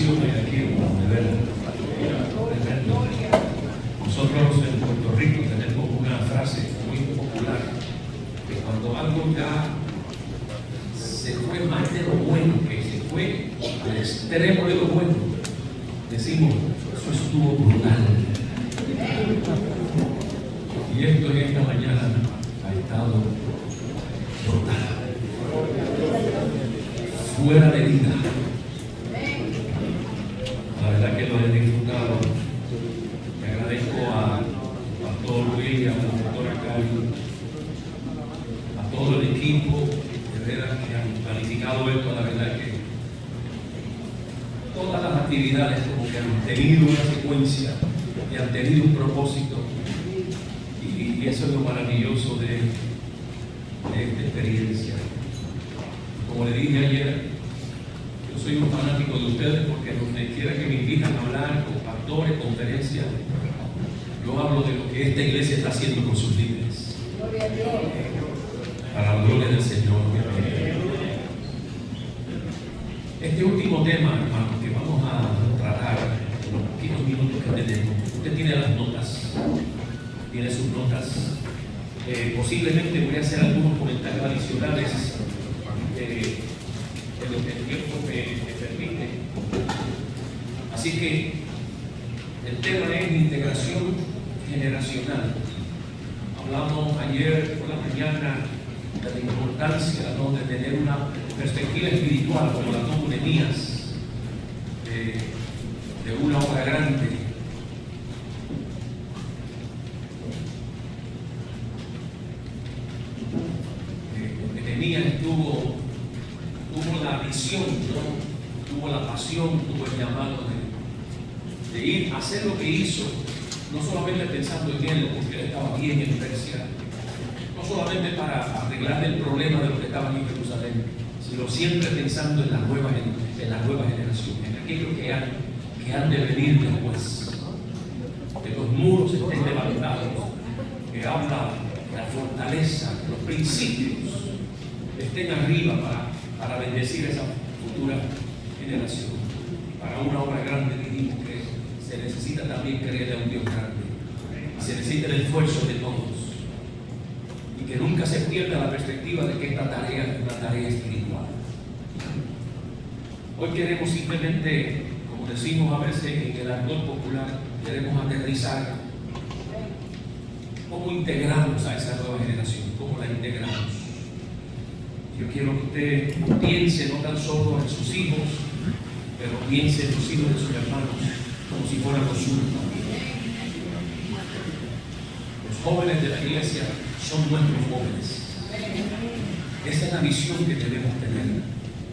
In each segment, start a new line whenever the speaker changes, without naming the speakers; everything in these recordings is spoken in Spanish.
bendición aquí, de verdad. Nosotros en Puerto Rico tenemos una frase muy popular, que cuando algo ya se fue más de lo bueno, que se fue al extremo de lo bueno, decimos, eso estuvo brutal. Y esto en esta mañana ha estado brutal, fuera de vida. La verdad que lo he disfrutado. Le agradezco a Pastor William, a la doctora Cari, a todo el equipo de veras que han planificado esto. La verdad que todas las actividades como que han tenido una secuencia y han tenido un propósito, y eso es lo maravilloso de esta experiencia. Como le dije ayer, yo soy un fanático de ustedes porque donde quiera que me invitan a hablar con pastores, conferencias, yo hablo de lo que esta iglesia está haciendo con sus líderes. Para la gloria del Señor. Este último tema, hermano, que vamos a tratar en los poquitos minutos que tenemos. Usted tiene las notas, tiene sus notas. Posiblemente voy a hacer algunos comentarios adicionales en lo que el tiempo me permite. Así que el tema es integración generacional. Hablamos ayer por la mañana de la importancia, ¿no?, de tener una perspectiva espiritual como la tuvo Nehemías, de una obra grande. Nehemías tuvo la visión, ¿no?, tuvo la pasión, tuvo el llamado de ir a hacer lo que hizo, no solamente pensando en él, porque él estaba bien en Persia, no solamente para arreglar el problema de los que estaban en Jerusalén, sino siempre pensando en la nueva generación, en aquellos que han de venir después, que los muros estén levantados, que habla de la fortaleza, que los principios estén arriba para bendecir esa futura generación. Para una obra grande, dijimos que se necesita también creer a un Dios grande, y se necesita el esfuerzo de todos, y que nunca se pierda la perspectiva de que esta tarea es una tarea espiritual. Hoy queremos simplemente, como decimos a veces en el ardor popular, queremos aterrizar cómo integramos a esa nueva generación, cómo la integramos. Yo quiero que usted piense no tan solo en sus hijos, pero piense en los hijos de sus hermanos como si fueran los suyos también. Los jóvenes de la iglesia son nuestros jóvenes. Esa es la visión que debemos tener.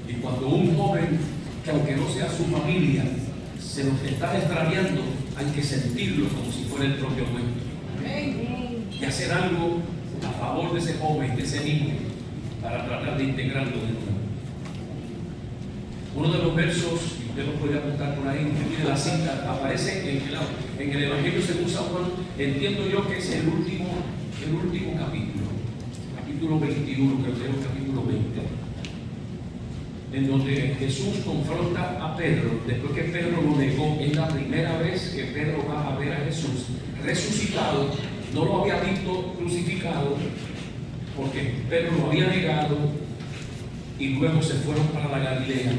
Y cuando un joven, que aunque no sea su familia, se nos está extraviando, hay que sentirlo como si fuera el propio nuestro. Y hacer algo a favor de ese joven, de ese niño, para tratar de integrarlo de nuevo. Uno de los versos, y usted lo puede apuntar por ahí, usted tiene la cita, aparece en el Evangelio según San Juan. Entiendo yo que es el último capítulo 21, creo que es el capítulo 20, en donde Jesús confronta a Pedro, después que Pedro lo negó. Es la primera vez que Pedro va a ver a Jesús resucitado. No lo había visto crucificado, porque Pedro lo había negado, y luego se fueron para la Galilea.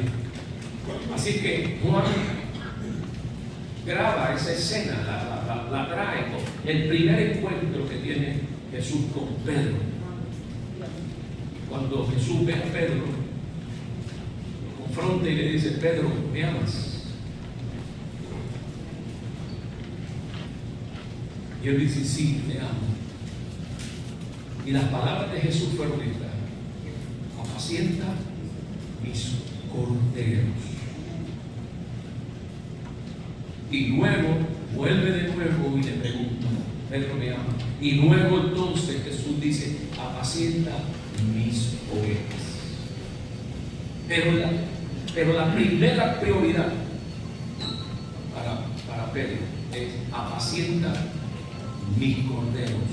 Así que Juan graba esa escena, la trae, el primer encuentro que tiene Jesús con Pedro. Cuando Jesús ve a Pedro, lo confronta y le dice: Pedro, ¿me amas? Y él dice: sí, te amo. Y las palabras de Jesús fueron estas: apacienta mis corderos. Y luego vuelve de nuevo y le pregunta: Pedro, me ama. Y luego entonces Jesús dice: apacienta mis ovejas. Pero la primera prioridad para Pedro es: apacienta mis corderos,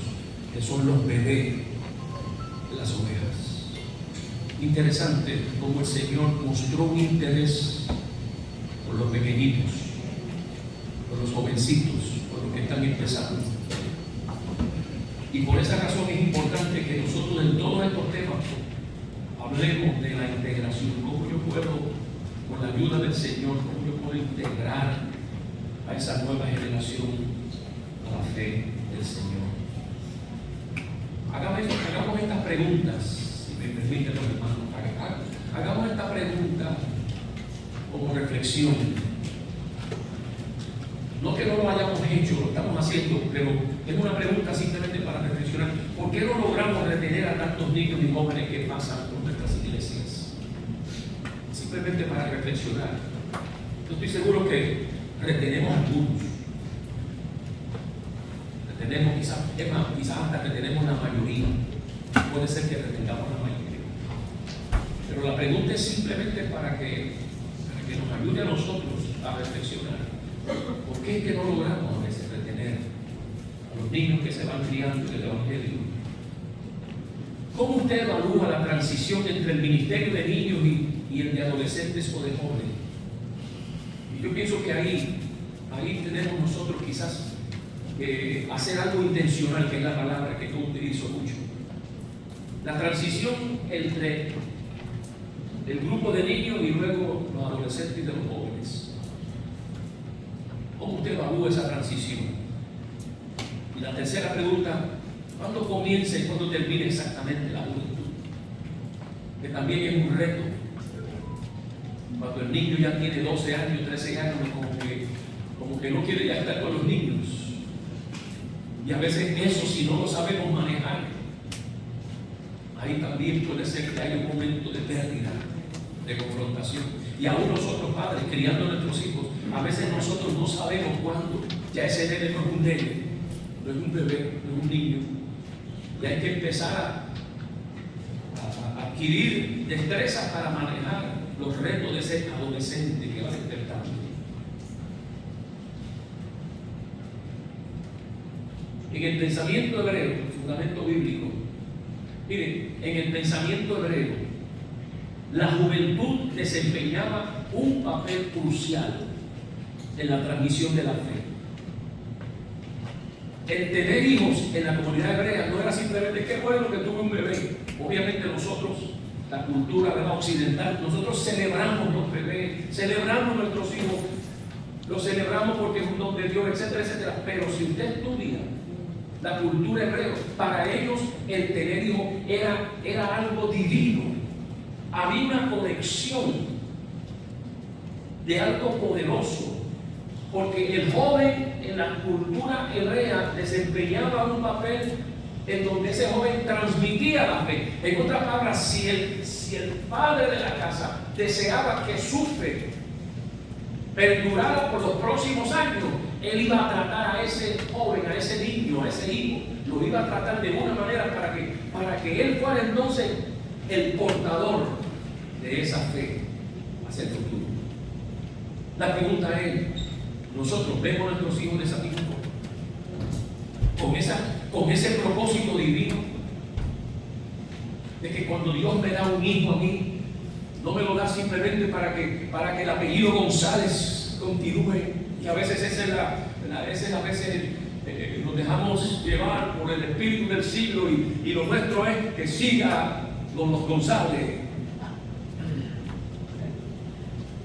que son los bebés de las ovejas. Interesante cómo el Señor mostró un interés por los pequeñitos, por los jovencitos, por los que están empezando. Y por esa razón es importante que nosotros en todos estos temas hablemos de la integración. ¿Cómo yo puedo, con la ayuda del Señor, cómo yo puedo integrar a esa nueva generación a la fe del Señor? Hagamos estas preguntas, si me permiten los hermanos. Hagamos esta pregunta como reflexión. No que no lo hayamos hecho, lo estamos haciendo, pero es una pregunta simplemente para reflexionar. ¿Por qué no logramos retener a tantos niños y jóvenes que pasan por nuestras iglesias? Simplemente para reflexionar. Yo estoy seguro que retenemos algunos. Retenemos quizás hasta retenemos la mayoría. Puede ser que retengamos la mayoría. Pero la pregunta es simplemente para que nos ayude a nosotros a reflexionar. ¿Por qué es que no logramos a veces retener a los niños que se van criando en el Evangelio? ¿Cómo usted evalúa la transición entre el ministerio de niños y el de adolescentes o de jóvenes? Y yo pienso que ahí tenemos nosotros quizás que hacer algo intencional, que es la palabra que yo utilizo mucho. La transición entre el grupo de niños y luego los adolescentes y de los jóvenes. ¿Cómo usted evalúa esa transición? Y la tercera pregunta, ¿cuándo comienza y cuándo termina exactamente la juventud? Que también es un reto. Cuando el niño ya tiene 12 años, 13 años, como que no quiere ya estar con los niños. Y a veces eso, si no lo sabemos manejar, ahí también puede ser que haya un momento de pérdida, de confrontación. Y aún nosotros padres, criando a nuestros hijos, a veces nosotros no sabemos cuándo ya ese nene no es un nene, no es un bebé, no es un niño. Y hay que empezar a adquirir destrezas para manejar los retos de ese adolescente que va despertando. En el pensamiento hebreo, el fundamento bíblico, miren, en el pensamiento hebreo, la juventud desempeñaba un papel crucial en la transmisión de la fe. El tener hijos en la comunidad hebrea no era simplemente qué bueno que tuve un bebé. Obviamente nosotros, la cultura occidental, nosotros celebramos los bebés, celebramos nuestros hijos, los celebramos porque es un don de Dios, etcétera, etcétera. Pero si usted estudia la cultura hebrea, para ellos el tener hijos era algo divino. Había una conexión de algo poderoso, porque el joven en la cultura hebrea desempeñaba un papel en donde ese joven transmitía la fe. En otras palabras, si el padre de la casa deseaba que su fe perdurara por los próximos años, él iba a tratar a ese joven, a ese niño, a ese hijo, lo iba a tratar de una manera para que él fuera entonces el portador de esa fe hacia el futuro. La pregunta es, ¿nosotros vemos a nuestros hijos de esa misma forma? Con ese propósito divino de que cuando Dios me da un hijo a mí, no me lo da simplemente para que el apellido González continúe, y a veces nos dejamos llevar por el espíritu del siglo y lo nuestro es que siga con los González.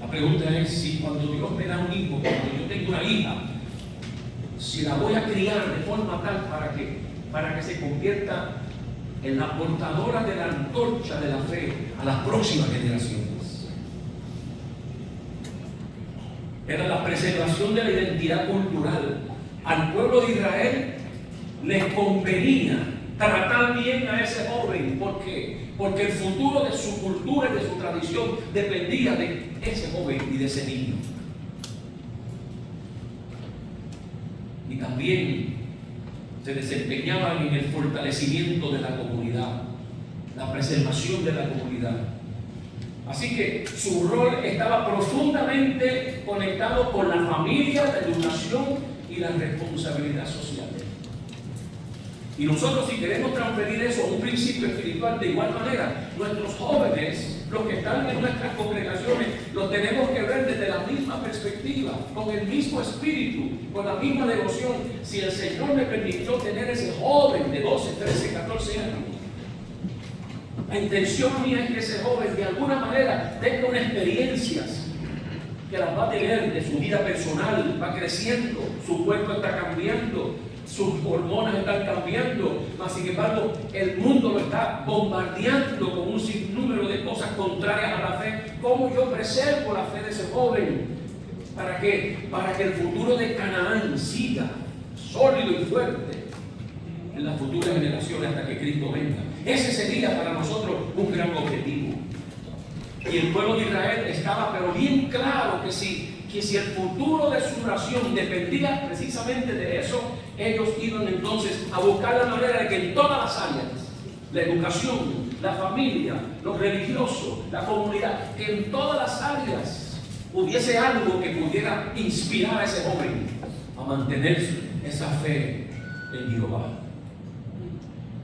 La pregunta es si cuando Dios me da un hijo, cuando yo tengo una hija, si la voy a criar de forma tal para que se convierta en la portadora de la antorcha de la fe a las próximas generaciones. Era la preservación de la identidad cultural. Al pueblo de Israel les convenía tratar bien a ese joven. ¿Por qué? Porque el futuro de su cultura y de su tradición dependía de ese joven y de ese niño. Y también se desempeñaban en el fortalecimiento de la comunidad, la preservación de la comunidad. Así que su rol estaba profundamente conectado con la familia, la educación y la responsabilidad social. Y nosotros, si queremos transferir eso a un principio espiritual, de igual manera, nuestros jóvenes, los que están en nuestras congregaciones, los tenemos que ver desde la misma misma perspectiva, con el mismo espíritu, con la misma devoción. Si el Señor me permitió tener ese joven de 12, 13, 14 años, la intención mía es que ese joven de alguna manera tenga unas experiencias que las va a tener de su vida personal, va creciendo, su cuerpo está cambiando, sus hormonas están cambiando, mas sin embargo el mundo lo está bombardeando con un sinnúmero de cosas contrarias a la fe. ¿Cómo yo preservo la fe de ese joven? ¿Para qué? Para que el futuro de Canaán siga sólido y fuerte en las futuras generaciones hasta que Cristo venga. Ese sería para nosotros un gran objetivo. Y el pueblo de Israel estaba pero bien claro que si el futuro de su nación dependía precisamente de eso, ellos iban entonces a buscar la manera de que en todas las áreas, la educación, la familia, lo religioso, la comunidad, que en todas las áreas hubiese algo que pudiera inspirar a ese joven a mantener esa fe en Jehová.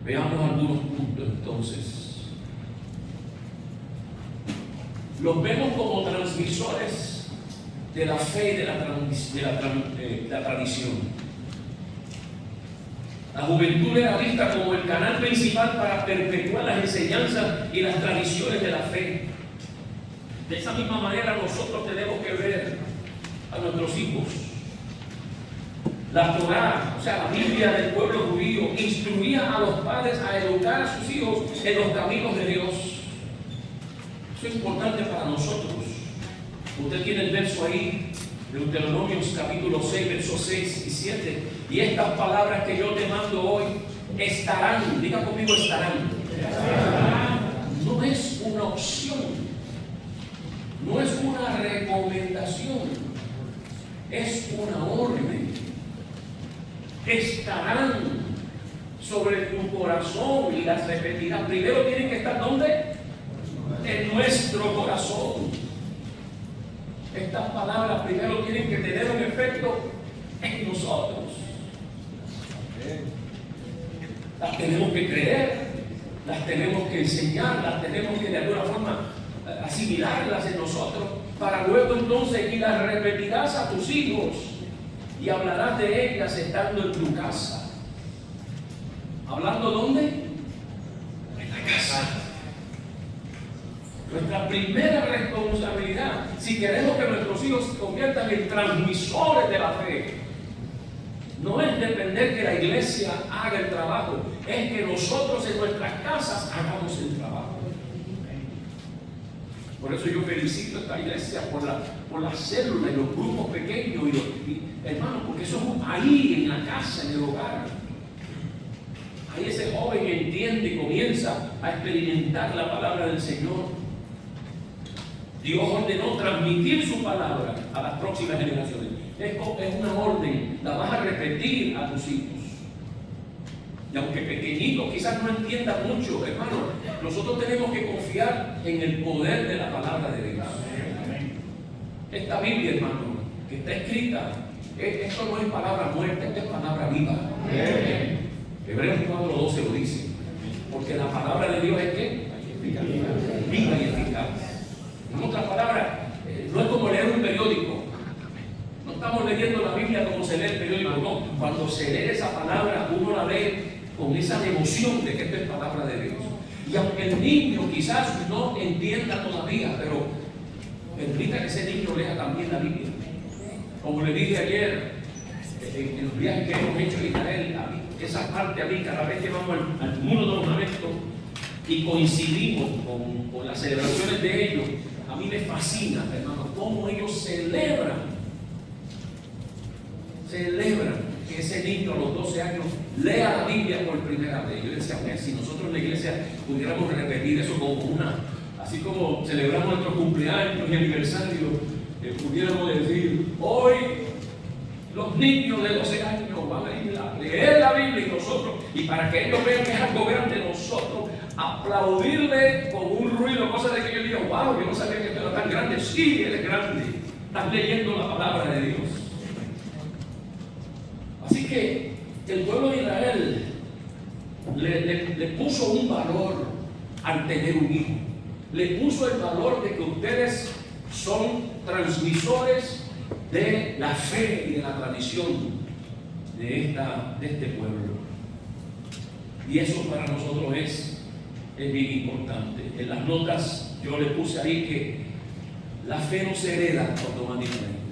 Veamos algunos puntos entonces. Los vemos como transmisores de la fe y de la tradición. La juventud era vista como el canal principal para perpetuar las enseñanzas y las tradiciones de la fe. De esa misma manera nosotros tenemos que ver a nuestros hijos. La Torá, o sea, la Biblia del pueblo judío, instruía a los padres a educar a sus hijos en los caminos de Dios. Eso es importante para nosotros. Usted tiene el verso ahí, Deuteronomios capítulo 6, versos 6 y 7. Y estas palabras que yo te mando hoy estarán, diga conmigo, estarán. No es una opción, no es una recomendación, es una orden. Estarán sobre tu corazón y las repetirás. Primero tienen que estar ¿dónde? En nuestro corazón. Estas palabras primero tienen que tener un efecto en nosotros. Las tenemos que creer, las tenemos que enseñar, las tenemos que de alguna forma asimilarlas en nosotros, para luego entonces y las repetirás a tus hijos y hablarás de ellas estando en tu casa. ¿Hablando dónde? En la casa. Nuestra primera responsabilidad, si queremos que nuestros hijos se conviertan en transmisores de la fe, no es depender que la iglesia haga el trabajo, es que nosotros en nuestras casas hagamos el trabajo. Por eso yo felicito a esta iglesia por la célula y los grupos pequeños, hermanos, porque eso es ahí en la casa, en el hogar. Ahí ese joven entiende y comienza a experimentar la palabra del Señor. Dios ordenó transmitir su palabra a las próximas generaciones. Es una orden, la vas a repetir a tus hijos. Y aunque pequeñitos quizás no entiendan mucho, hermano, nosotros tenemos que confiar en el poder de la palabra de Dios. Esta Biblia, hermano, que está escrita, esto no es palabra muerta, esto es palabra viva. Hebreos 4:12 lo dice. Porque la palabra de Dios es ¿qué? Viva y eficaz. En otras palabras, no es como leer un periódico. No estamos leyendo la Biblia como se lee el periódico, no. Cuando se lee esa palabra, uno la lee con esa devoción de que esto es palabra de Dios. Y aunque el niño quizás no entienda todavía, pero permita que ese niño lea también la Biblia. Como le dije ayer, en los viajes que hemos hecho en Israel, esa parte a mí, cada vez que vamos al muro de los lamentos y coincidimos con las celebraciones de ellos, a mí me fascina, hermano, cómo ellos celebran que ese niño a los 12 años lea la Biblia por primera vez. Yo decía, si nosotros en la iglesia pudiéramos repetir eso como así como celebramos nuestros cumpleaños y aniversarios, pudiéramos decir, hoy los niños de 12 años van a ir a leer la Biblia y para que ellos vean que es algo grande, nosotros aplaudirle con un ruido, cosa de que yo diga, wow, yo no sabía que esto era tan grande. Sí, él es grande. Estás leyendo la palabra de Dios. Así que el pueblo de Israel le puso un valor al tener un hijo. Le puso el valor de que ustedes son transmisores de la fe y de la tradición de este pueblo. Y eso para nosotros es bien importante. En las notas yo le puse ahí que la fe no se hereda automáticamente.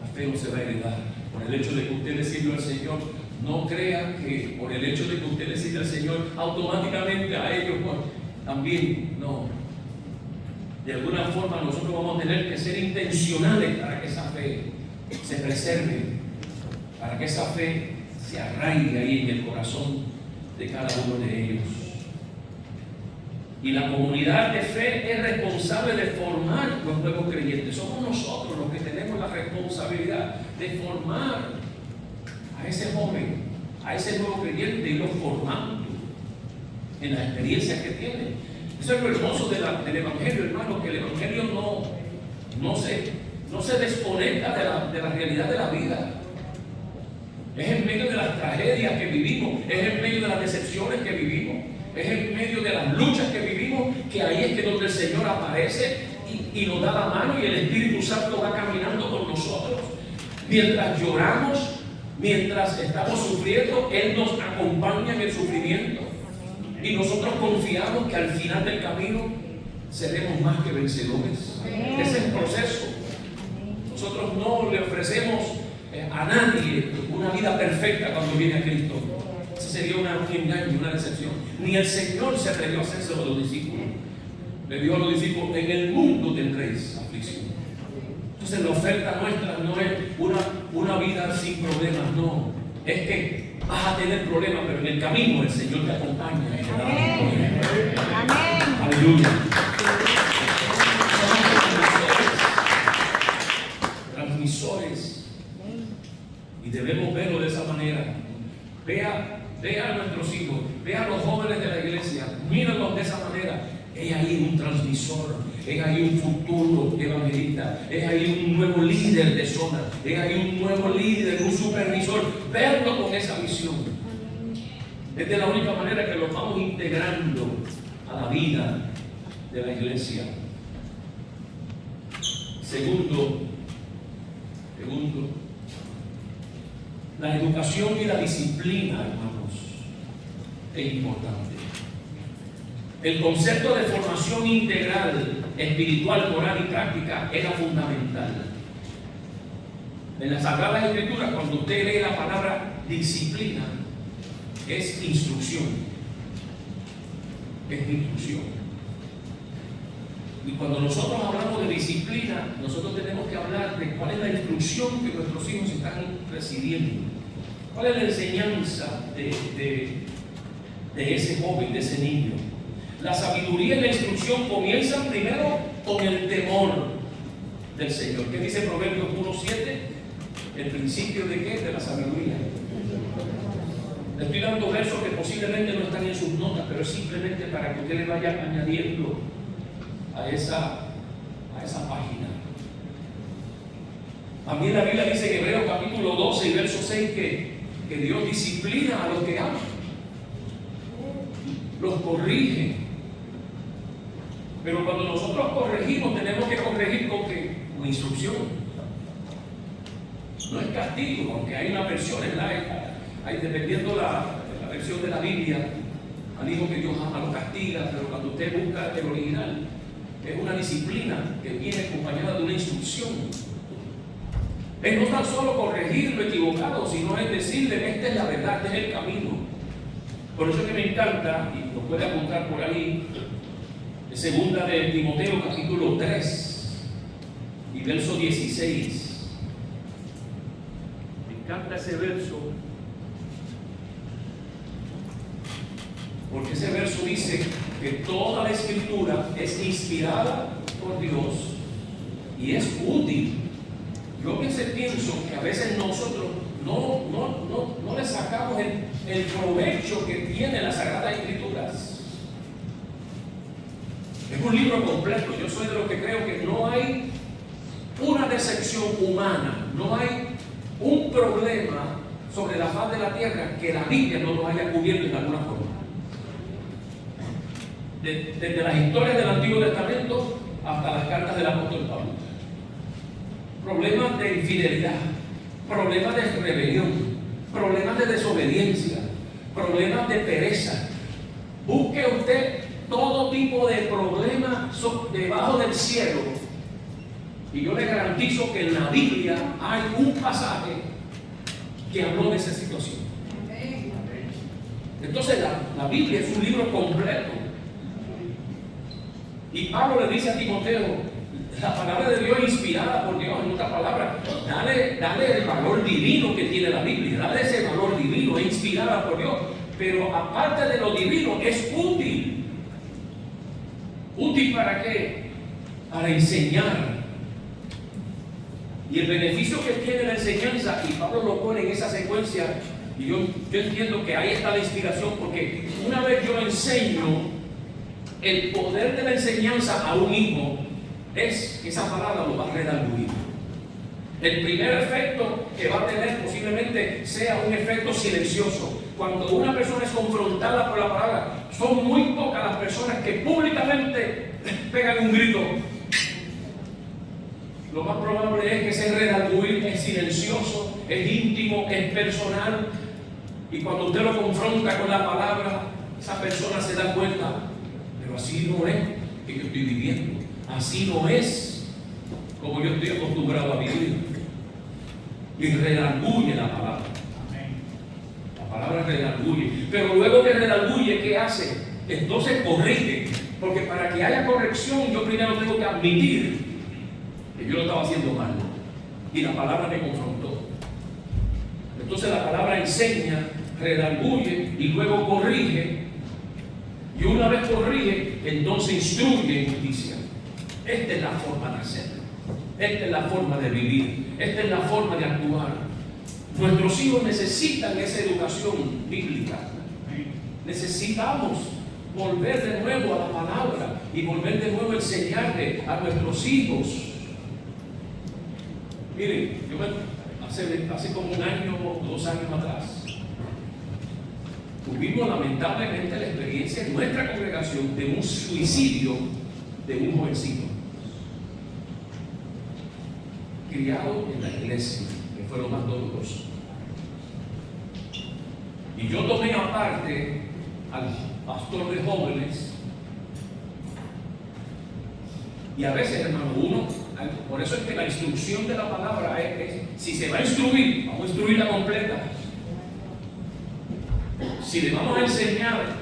La fe no se va a heredar. Por el hecho de que usted le sirva al Señor, no crea que por el hecho de que usted le sirva al Señor, automáticamente a ellos también, no. De alguna forma nosotros vamos a tener que ser intencionales para que esa fe se preserve, para que esa fe se arraigue ahí en el corazón de cada uno de ellos. Y la comunidad de fe es responsable de formar los nuevos creyentes. Somos nosotros los que tenemos la responsabilidad de formar a ese joven, a ese nuevo creyente, y lo formando en las experiencias que tiene. Eso es lo hermoso del Evangelio, hermano, que el Evangelio no se desconecta de la realidad de la vida. Es en medio de las tragedias que vivimos, es en medio de las decepciones que vivimos, es en medio de las luchas que vivimos, que ahí es que donde el Señor aparece y nos da la mano, y el Espíritu Santo va caminando con nosotros. Mientras lloramos, mientras estamos sufriendo, Él nos acompaña en el sufrimiento. Y nosotros confiamos que al final del camino seremos más que vencedores. Ese es el proceso. Nosotros no le ofrecemos a nadie una vida perfecta cuando viene a Cristo. Ese sería un engaño, una decepción. Ni el Señor se atrevió a hacérselo a los discípulos. Le dijo a los discípulos: en el mundo tendréis aflicción. Entonces la oferta nuestra no es una vida sin problemas, no. Es que vas a tener problemas, pero en el camino el Señor te acompaña. Amén. Amén. Aleluya. Transmisores. Y debemos verlo de esa manera. Vea a nuestros hijos, vea a los jóvenes de la iglesia, mírenlos de esa manera. Es ahí un transmisor, es ahí un futuro evangelista, es ahí un nuevo líder de zona, es ahí un nuevo líder, un supervisor. Verlo con esa visión. Es de la única manera que lo vamos integrando a la vida de la iglesia. Segundo, la educación y la disciplina, hermanos, es importante. El concepto de formación integral, espiritual, moral y práctica era fundamental. En las Sagradas Escrituras, cuando usted lee la palabra disciplina, es instrucción. Es instrucción. Y cuando nosotros hablamos de disciplina, nosotros tenemos que hablar de cuál es la instrucción que nuestros hijos están recibiendo. ¿Cuál es la enseñanza de ese joven, de ese niño? La sabiduría y la instrucción comienzan primero con el temor del Señor. ¿Qué dice Proverbios 1:7? El principio de ¿qué? De la sabiduría. Le estoy dando versos que posiblemente no están en sus notas, pero es simplemente para que usted le vaya añadiendo a esa página. También la Biblia dice en Hebreos capítulo 12 y verso 6 que Dios disciplina a los que aman, los corrige. Pero cuando nosotros corregimos, tenemos que corregir con instrucción. No es castigo, aunque hay una versión, dependiendo la versión de la Biblia, han dicho que Dios ama, lo castiga, pero cuando usted busca el original, es una disciplina que viene acompañada de una instrucción. Es no tan solo corregir lo equivocado, sino es decirle: esta es la verdad, este es el camino. Por eso que me encanta, y lo puede apuntar por ahí, segunda de Timoteo capítulo 3 y verso 16. Me encanta ese verso, porque ese verso dice que toda la escritura es inspirada por Dios y es útil. Yo a veces pienso que a veces nosotros no le sacamos el provecho que tiene las Sagradas Escrituras. Es un libro completo. Yo soy de los que creo que no hay una decepción humana, no hay un problema sobre la faz de la tierra que la Biblia no lo haya cubierto de alguna forma. Desde las historias del Antiguo Testamento hasta las cartas del apóstol Pablo. problemas de infidelidad, problemas de rebelión, problemas de desobediencia, problemas de pereza. Busque usted todo tipo de problemas debajo del cielo, y yo le garantizo que en la Biblia hay un pasaje que habló de esa situación. Entonces la Biblia es un libro completo. Y Pablo le dice a Timoteo, la palabra de Dios es inspirada por Dios. En otras palabras, dale el valor divino que tiene la Biblia, dale ese valor divino, es inspirada por Dios. Pero aparte de lo divino, es útil. ¿Útil para qué? Para enseñar. Y el beneficio que tiene la enseñanza, y Pablo lo pone en esa secuencia, y yo entiendo que ahí está la inspiración, porque una vez yo enseño, el poder de la enseñanza a un hijo es que esa palabra lo va a redarguir. El primer efecto que va a tener posiblemente sea un efecto silencioso. Cuando una persona es confrontada por la palabra, son muy pocas las personas que públicamente pegan un grito. Lo más probable es que ese redarguir es silencioso, es íntimo, es personal. Y cuando usted lo confronta con la palabra, esa persona se da cuenta, pero así no es que yo estoy viviendo. Así no es como yo estoy acostumbrado a vivir. Y redarguye la palabra. La palabra redarguye. Pero luego que redarguye, ¿qué hace? Entonces corrige. Porque para que haya corrección, yo primero tengo que admitir que yo lo estaba haciendo mal. Y la palabra me confrontó. Entonces la palabra enseña, redarguye y luego corrige. Y una vez corrige, entonces instruye en justicia. Esta es la forma de hacerlo. Esta es la forma de vivir. Esta es la forma de actuar. Nuestros hijos necesitan esa educación bíblica. Necesitamos volver de nuevo a la palabra y volver de nuevo a enseñarle a nuestros hijos. Miren, hace como un año o 2 años atrás, tuvimos lamentablemente la experiencia en nuestra congregación de un suicidio de un jovencito criado en la iglesia, que fue lo más doloroso. Y yo tomé aparte al pastor de jóvenes, y a veces, hermano, por eso es que la instrucción de la palabra es si se va a instruir, vamos a instruirla completa. Si le vamos a enseñar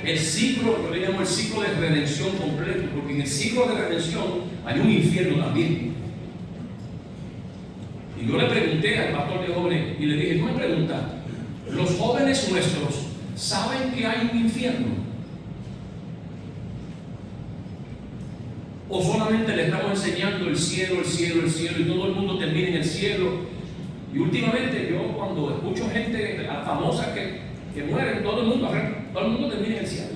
el ciclo, yo le llamo el ciclo de redención completo, porque en el ciclo de redención hay un infierno también. Y yo le pregunté al pastor de jóvenes y le dije, ¿cómo me pregunta? ¿Los jóvenes nuestros saben que hay un infierno? ¿O solamente le estamos enseñando el cielo, el cielo, el cielo, y todo el mundo termina en el cielo? Y últimamente yo cuando escucho gente famosa que mueren, todo el mundo termina en el cielo.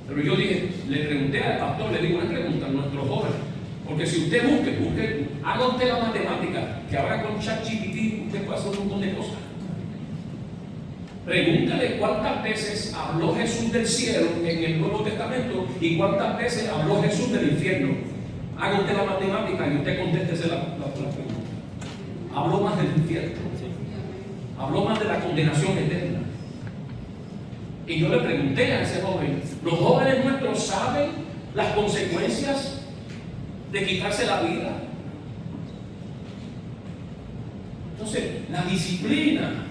Pero yo le pregunté al pastor, le digo una pregunta a nuestros jóvenes, porque si usted busque, haga usted la matemática, que ahora con ChatGPT usted puede hacer un montón de cosas. Pregúntale cuántas veces habló Jesús del cielo en el Nuevo Testamento y cuántas veces habló Jesús del infierno. Haga usted la matemática y usted contéstese la pregunta. Habló más del infierno. Habló más de la condenación eterna. Y yo le pregunté a ese joven, ¿los jóvenes nuestros saben las consecuencias de quitarse la vida? Entonces, la disciplina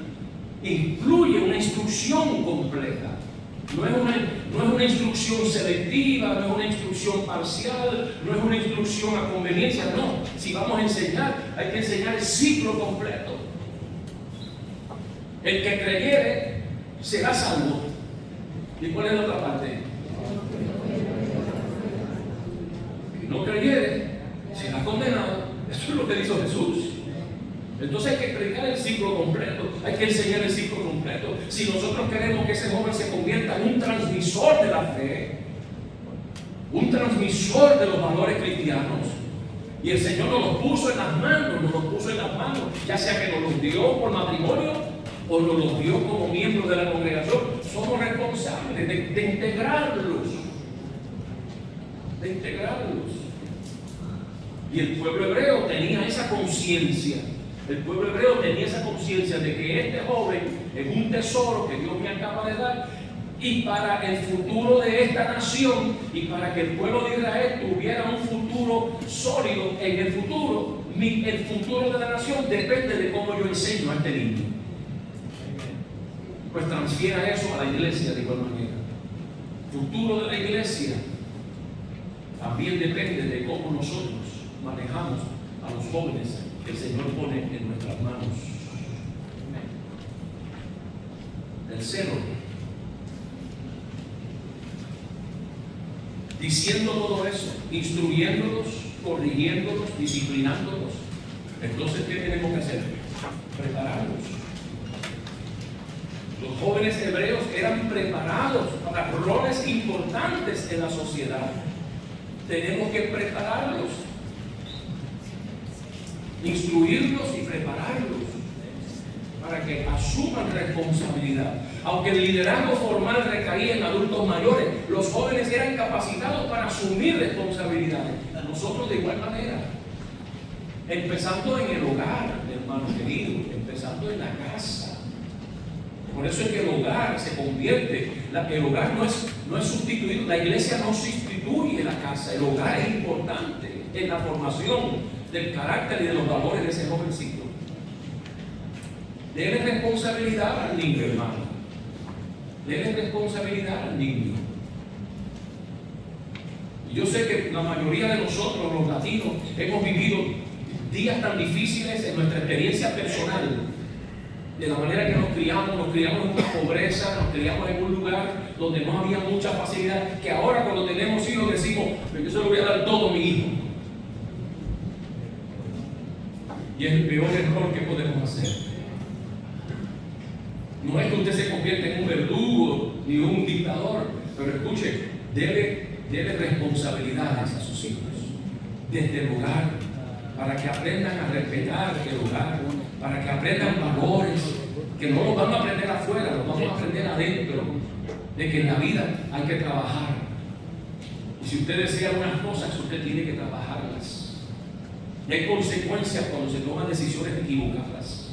incluye una instrucción completa. No es una instrucción selectiva, no es una instrucción parcial, no es una instrucción a conveniencia, no. Si vamos a enseñar, hay que enseñar el ciclo completo. El que creyere será salvo. ¿Y cuál es la otra parte? El que no creyere será condenado. Eso es lo que dijo Jesús. Entonces hay que predicar el ciclo completo, hay que enseñar el ciclo completo. Si nosotros queremos que ese joven se convierta en un transmisor de la fe, un transmisor de los valores cristianos, y el Señor nos los puso en las manos, ya sea que nos los dio por matrimonio o nos los dio como miembros de la congregación, somos responsables de integrarlos. Y el pueblo hebreo tenía esa conciencia. El pueblo hebreo tenía esa conciencia de que este joven es un tesoro que Dios me acaba de dar, y para el futuro de esta nación y para que el pueblo de Israel tuviera un futuro sólido en el futuro, el futuro de la nación depende de cómo yo enseño a este niño. Pues transfiera eso a la iglesia de igual manera. El futuro de la iglesia también depende de cómo nosotros manejamos a los jóvenes que el Señor pone en nuestras manos. Tercero, diciendo todo eso, instruyéndolos, corrigiéndolos, disciplinándolos. Entonces, ¿qué tenemos que hacer? Prepararlos. Los jóvenes hebreos eran preparados para roles importantes en la sociedad. Tenemos que prepararlos, instruirlos y prepararlos para que asuman responsabilidad. Aunque el liderazgo formal recaía en adultos mayores, los jóvenes eran capacitados para asumir responsabilidades. Nosotros de igual manera, empezando en el hogar, hermano querido, empezando en la casa. Por eso es que el hogar se convierte, el hogar no es sustituido, la iglesia no sustituye la casa, el hogar es importante en la formación del carácter y de los valores de ese jovencito. Dele responsabilidad al niño, hermano. Dele responsabilidad al niño. Y yo sé que la mayoría de nosotros, los latinos, hemos vivido días tan difíciles en nuestra experiencia personal. De la manera que nos criamos en una pobreza, nos criamos en un lugar donde no había mucha facilidad, que ahora cuando tenemos hijos decimos, pero yo se lo voy a dar todo a mi hijo. Y es el peor error que podemos hacer. No es que usted se convierta en un verdugo ni un dictador, pero escuche, debe responsabilidades a sus hijos desde el hogar, para que aprendan a respetar el hogar, para que aprendan valores, que no los vamos a aprender afuera, los vamos a aprender adentro, de que en la vida hay que trabajar. Y si usted desea unas cosas, usted tiene que trabajarlas. Y hay consecuencias cuando se toman decisiones equivocadas.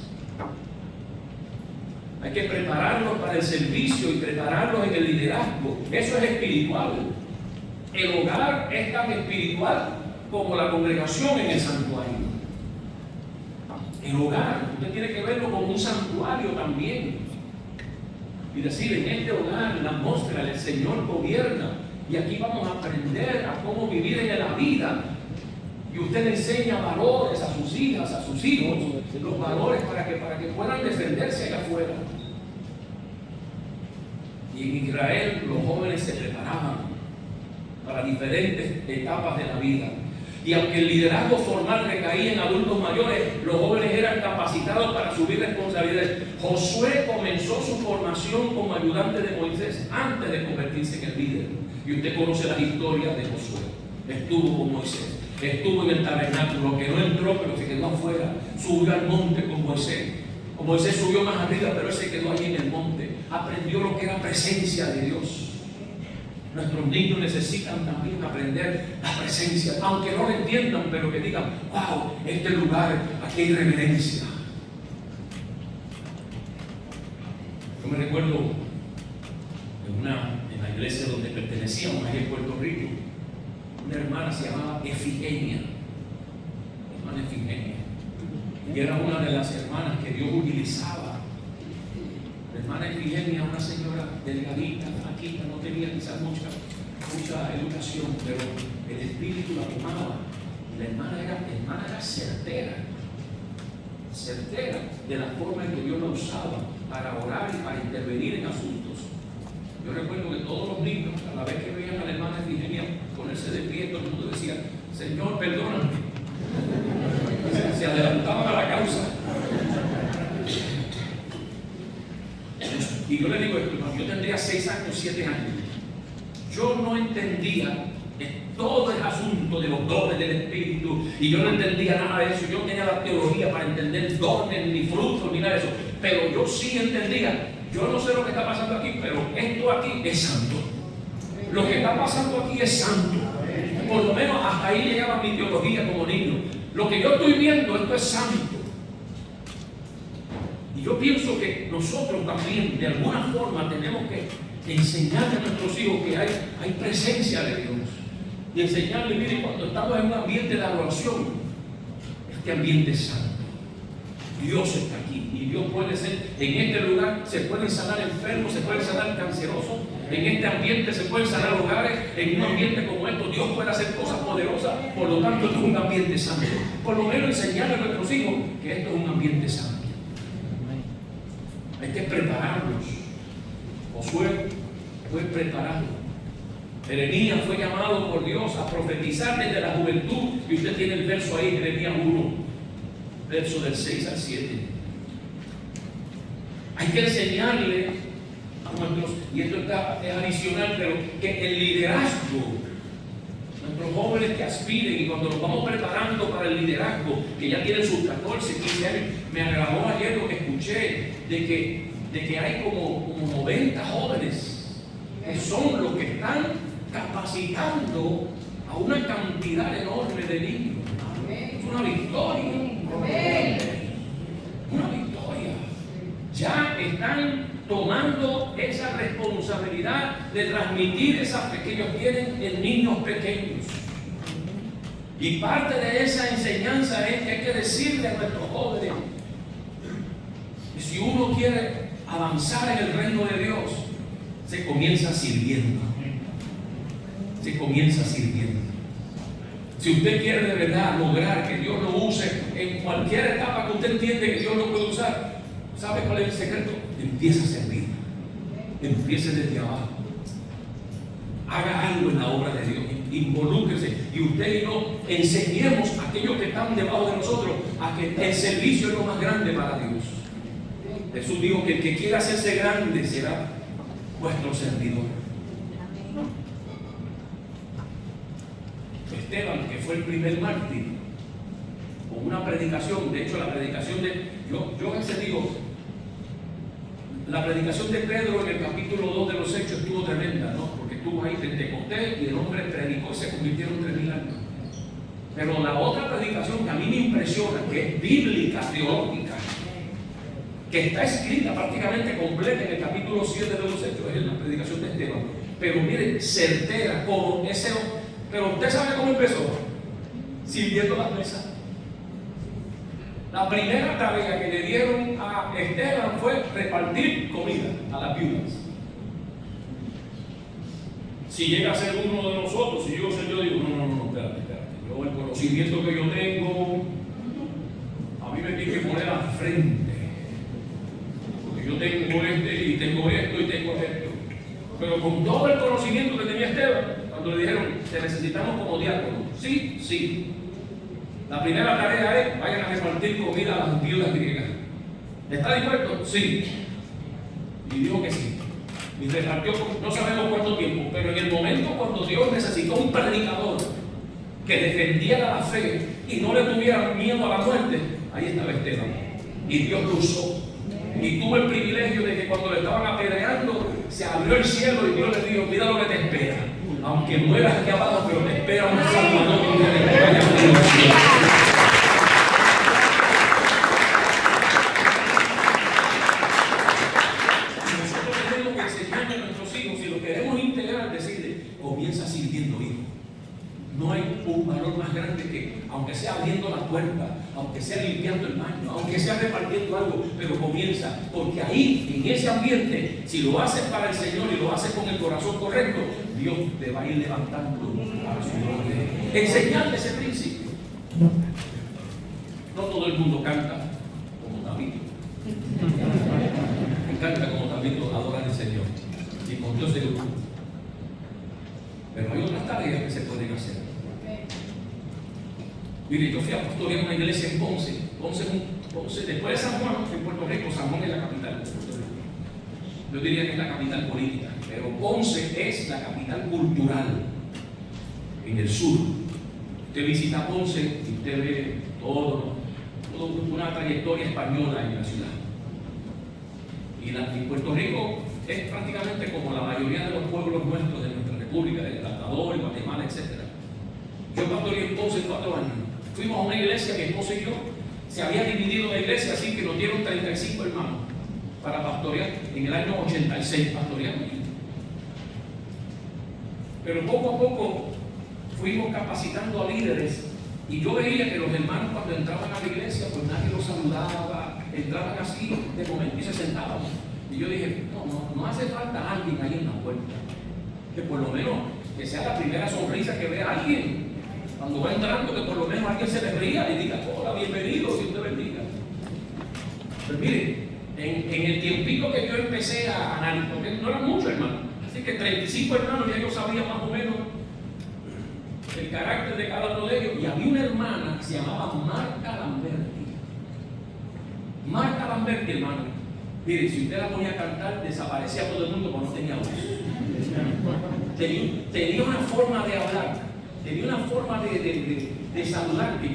Hay que prepararlos para el servicio y prepararlos en el liderazgo. Eso es espiritual. El hogar es tan espiritual como la congregación en el santuario. El hogar, usted tiene que verlo como un santuario también. Y decir, en este hogar, en la atmósfera, el Señor gobierna. Y aquí vamos a aprender a cómo vivir en la vida. Y usted le enseña valores a sus hijas, a sus hijos, los valores para que puedan defenderse allá afuera. Y en Israel los jóvenes se preparaban para diferentes etapas de la vida. Y aunque el liderazgo formal recaía en adultos mayores, los jóvenes eran capacitados para asumir responsabilidades. Josué comenzó su formación como ayudante de Moisés antes de convertirse en el líder. Y usted conoce las historias de Josué. Estuvo con Moisés, estuvo en el tabernáculo, que no entró pero se quedó afuera, subió al monte con Moisés. Moisés subió más arriba, pero él se quedó allí en el monte. Aprendió lo que era presencia de Dios. Nuestros niños necesitan también aprender la presencia, aunque no lo entiendan, pero que digan, wow, este lugar, aquí hay reverencia. Yo me recuerdo en la iglesia donde pertenecíamos, ahí en Puerto Rico, una hermana se llamaba Efigenia, hermana Efigenia, y era una de las hermanas que Dios utilizaba. La hermana Efigenia, una señora delgadita, flaquita, no tenía quizás mucha educación, pero el Espíritu la tomaba. La hermana era certera de la forma en que Dios la usaba para orar y para intervenir en asuntos. Yo recuerdo que todos los niños, a la vez que veían a la hermana Efigenia ponerse de pie, todo el mundo decía, Señor, perdóname. Se adelantaban a la causa. Y yo le digo esto, yo tendría 6 años, 7 años. Yo no entendía todo el asunto de los dones del Espíritu, y yo no entendía nada de eso. Yo no tenía la teología para entender dones, ni frutos, ni nada de eso. Pero yo sí entendía, yo no sé lo que está pasando aquí, pero esto aquí es santo. Lo que está pasando aquí es santo. Por lo menos hasta ahí llegaba mi teología como niño. Lo que yo estoy viendo, esto es santo. Y yo pienso que nosotros también, de alguna forma, tenemos que enseñarle a nuestros hijos que hay presencia de Dios. Y enseñarle, mire, cuando estamos en un ambiente de adoración, este ambiente es santo. Dios está aquí y Dios puede ser, en este lugar se pueden sanar enfermos, se pueden sanar cancerosos, en este ambiente se pueden sanar hogares, en un ambiente como esto Dios puede hacer cosas poderosas, por lo tanto esto es un ambiente santo. Por lo menos enseñarle a nuestros hijos que esto es un ambiente santo. Hay que prepararlos. Josué fue preparado. Jeremías fue llamado por Dios a profetizar desde la juventud, y usted tiene el verso ahí, Jeremías 1, verso del 6 al 7. Hay que enseñarle a nuestros, y esto es adicional, pero que el liderazgo, nuestros jóvenes que aspiren, y cuando los vamos preparando para el liderazgo, que ya tienen sus 14, 15 años, me agradó ayer lo que escuché, de que hay como 90 jóvenes que son los que están capacitando a una cantidad enorme de niños. Es una victoria. Una victoria. Ya están tomando esa responsabilidad de transmitir esa fe que ellos tienen en niños pequeños. Y parte de esa enseñanza es que hay que decirle a nuestros jóvenes que si uno quiere avanzar en el reino de Dios, se comienza sirviendo. Se comienza sirviendo. Si usted quiere de verdad lograr que Dios lo use en cualquier etapa que usted entiende que Dios lo puede usar, ¿sabe cuál es el secreto? Empieza a servir. Empiece desde abajo. Haga algo en la obra de Dios. Involúquese. Y usted y yo enseñemos a aquellos que están debajo de nosotros a que el servicio es lo más grande para Dios. Jesús dijo que el que quiera hacerse grande será vuestro servidor. Esteban, que fue el primer mártir, con una predicación, de hecho la predicación de, yo a veces digo, la predicación de Pedro en el capítulo 2 de los Hechos estuvo tremenda, ¿no? Porque estuvo ahí Pentecostés y el hombre predicó y se convirtieron en 3.000 almas. Pero la otra predicación que a mí me impresiona, que es bíblica, teológica, que está escrita prácticamente completa en el capítulo 7 de los Hechos, es la predicación de Esteban. Pero miren, certera, como ese. Pero usted sabe cómo empezó, sirviendo las mesas. La primera tarea que le dieron a Esteban fue repartir comida a las viudas. Si llega a ser uno de nosotros, si yo digo, no, espérate. Yo el conocimiento que yo tengo, a mí me tiene que poner al frente. Porque yo tengo y tengo esto y tengo esto. Pero con todo el conocimiento que tenía Esteban, cuando le dijeron, te necesitamos como diácono. Sí. La primera tarea es, vayan a repartir comida a las viudas griegas. ¿Está dispuesto? Sí. Y dijo que sí. Y repartió, no sabemos cuánto tiempo, pero en el momento cuando Dios necesitó un predicador que defendiera la fe y no le tuviera miedo a la muerte, ahí estaba Esteban. Y Dios lo usó. Y tuvo el privilegio de que cuando le estaban apedreando, se abrió el cielo y Dios le dijo, mira lo que te espera. Aunque mueras aquí abajo, pero te espera un Salvador que te vaya a morir. Nosotros tenemos que enseñarle a nuestros hijos, si lo queremos integrar, decirle, comienza sirviendo, hijo. No hay un valor más grande que, aunque sea abriendo la puerta, aunque sea limpiando el baño, aunque sea repartiendo algo, pero comienza, porque ahí, en ese ambiente, si lo haces para el Señor y lo haces con el corazón correcto, Dios te va a ir levantando para su gloria. Enseñarle ese principio. No todo el mundo canta como David. Canta como David, adora al Señor. Y con Dios se lo ocupa. Pero hay otras tareas que se pueden hacer. Mire, yo fui a pastorear una iglesia en Ponce. Ponce, después de San Juan, en Puerto Rico, San Juan es la capital. Yo diría que es la capital política, pero Ponce es la capital cultural en el sur. Usted visita Ponce y usted ve toda una trayectoria española en la ciudad. Y Puerto Rico es prácticamente como la mayoría de los pueblos nuestros de nuestra república, de El Salvador, Guatemala, etc. Yo pastoreé en Ponce 4 años. Fuimos a una iglesia, mi esposa y yo, se había dividido la iglesia, así que nos dieron 35 hermanos para pastorear. En el año 86 pastoreamos. Pero poco a poco fuimos capacitando a líderes y yo veía que los hermanos cuando entraban a la iglesia, pues nadie los saludaba, entraban así de momento y se sentaban. Y yo dije, no hace falta alguien ahí en la puerta, que por lo menos que sea la primera sonrisa que vea a alguien. Cuando va entrando, que por lo menos alguien se le ría y diga, hola, bienvenido, Dios te bendiga. Pero mire, en el tiempito que yo empecé a analizar, porque no eran muchos hermanos, así que 35 hermanos ya yo sabía más o menos el carácter de cada uno de ellos. Y había una hermana que se llamaba Marta Lamberti. Marta Lamberti, hermano. Mire, si usted la ponía a cantar, desaparecía todo el mundo porque no tenía voz. Tenía una forma de hablar, tenía una forma de saludar. Que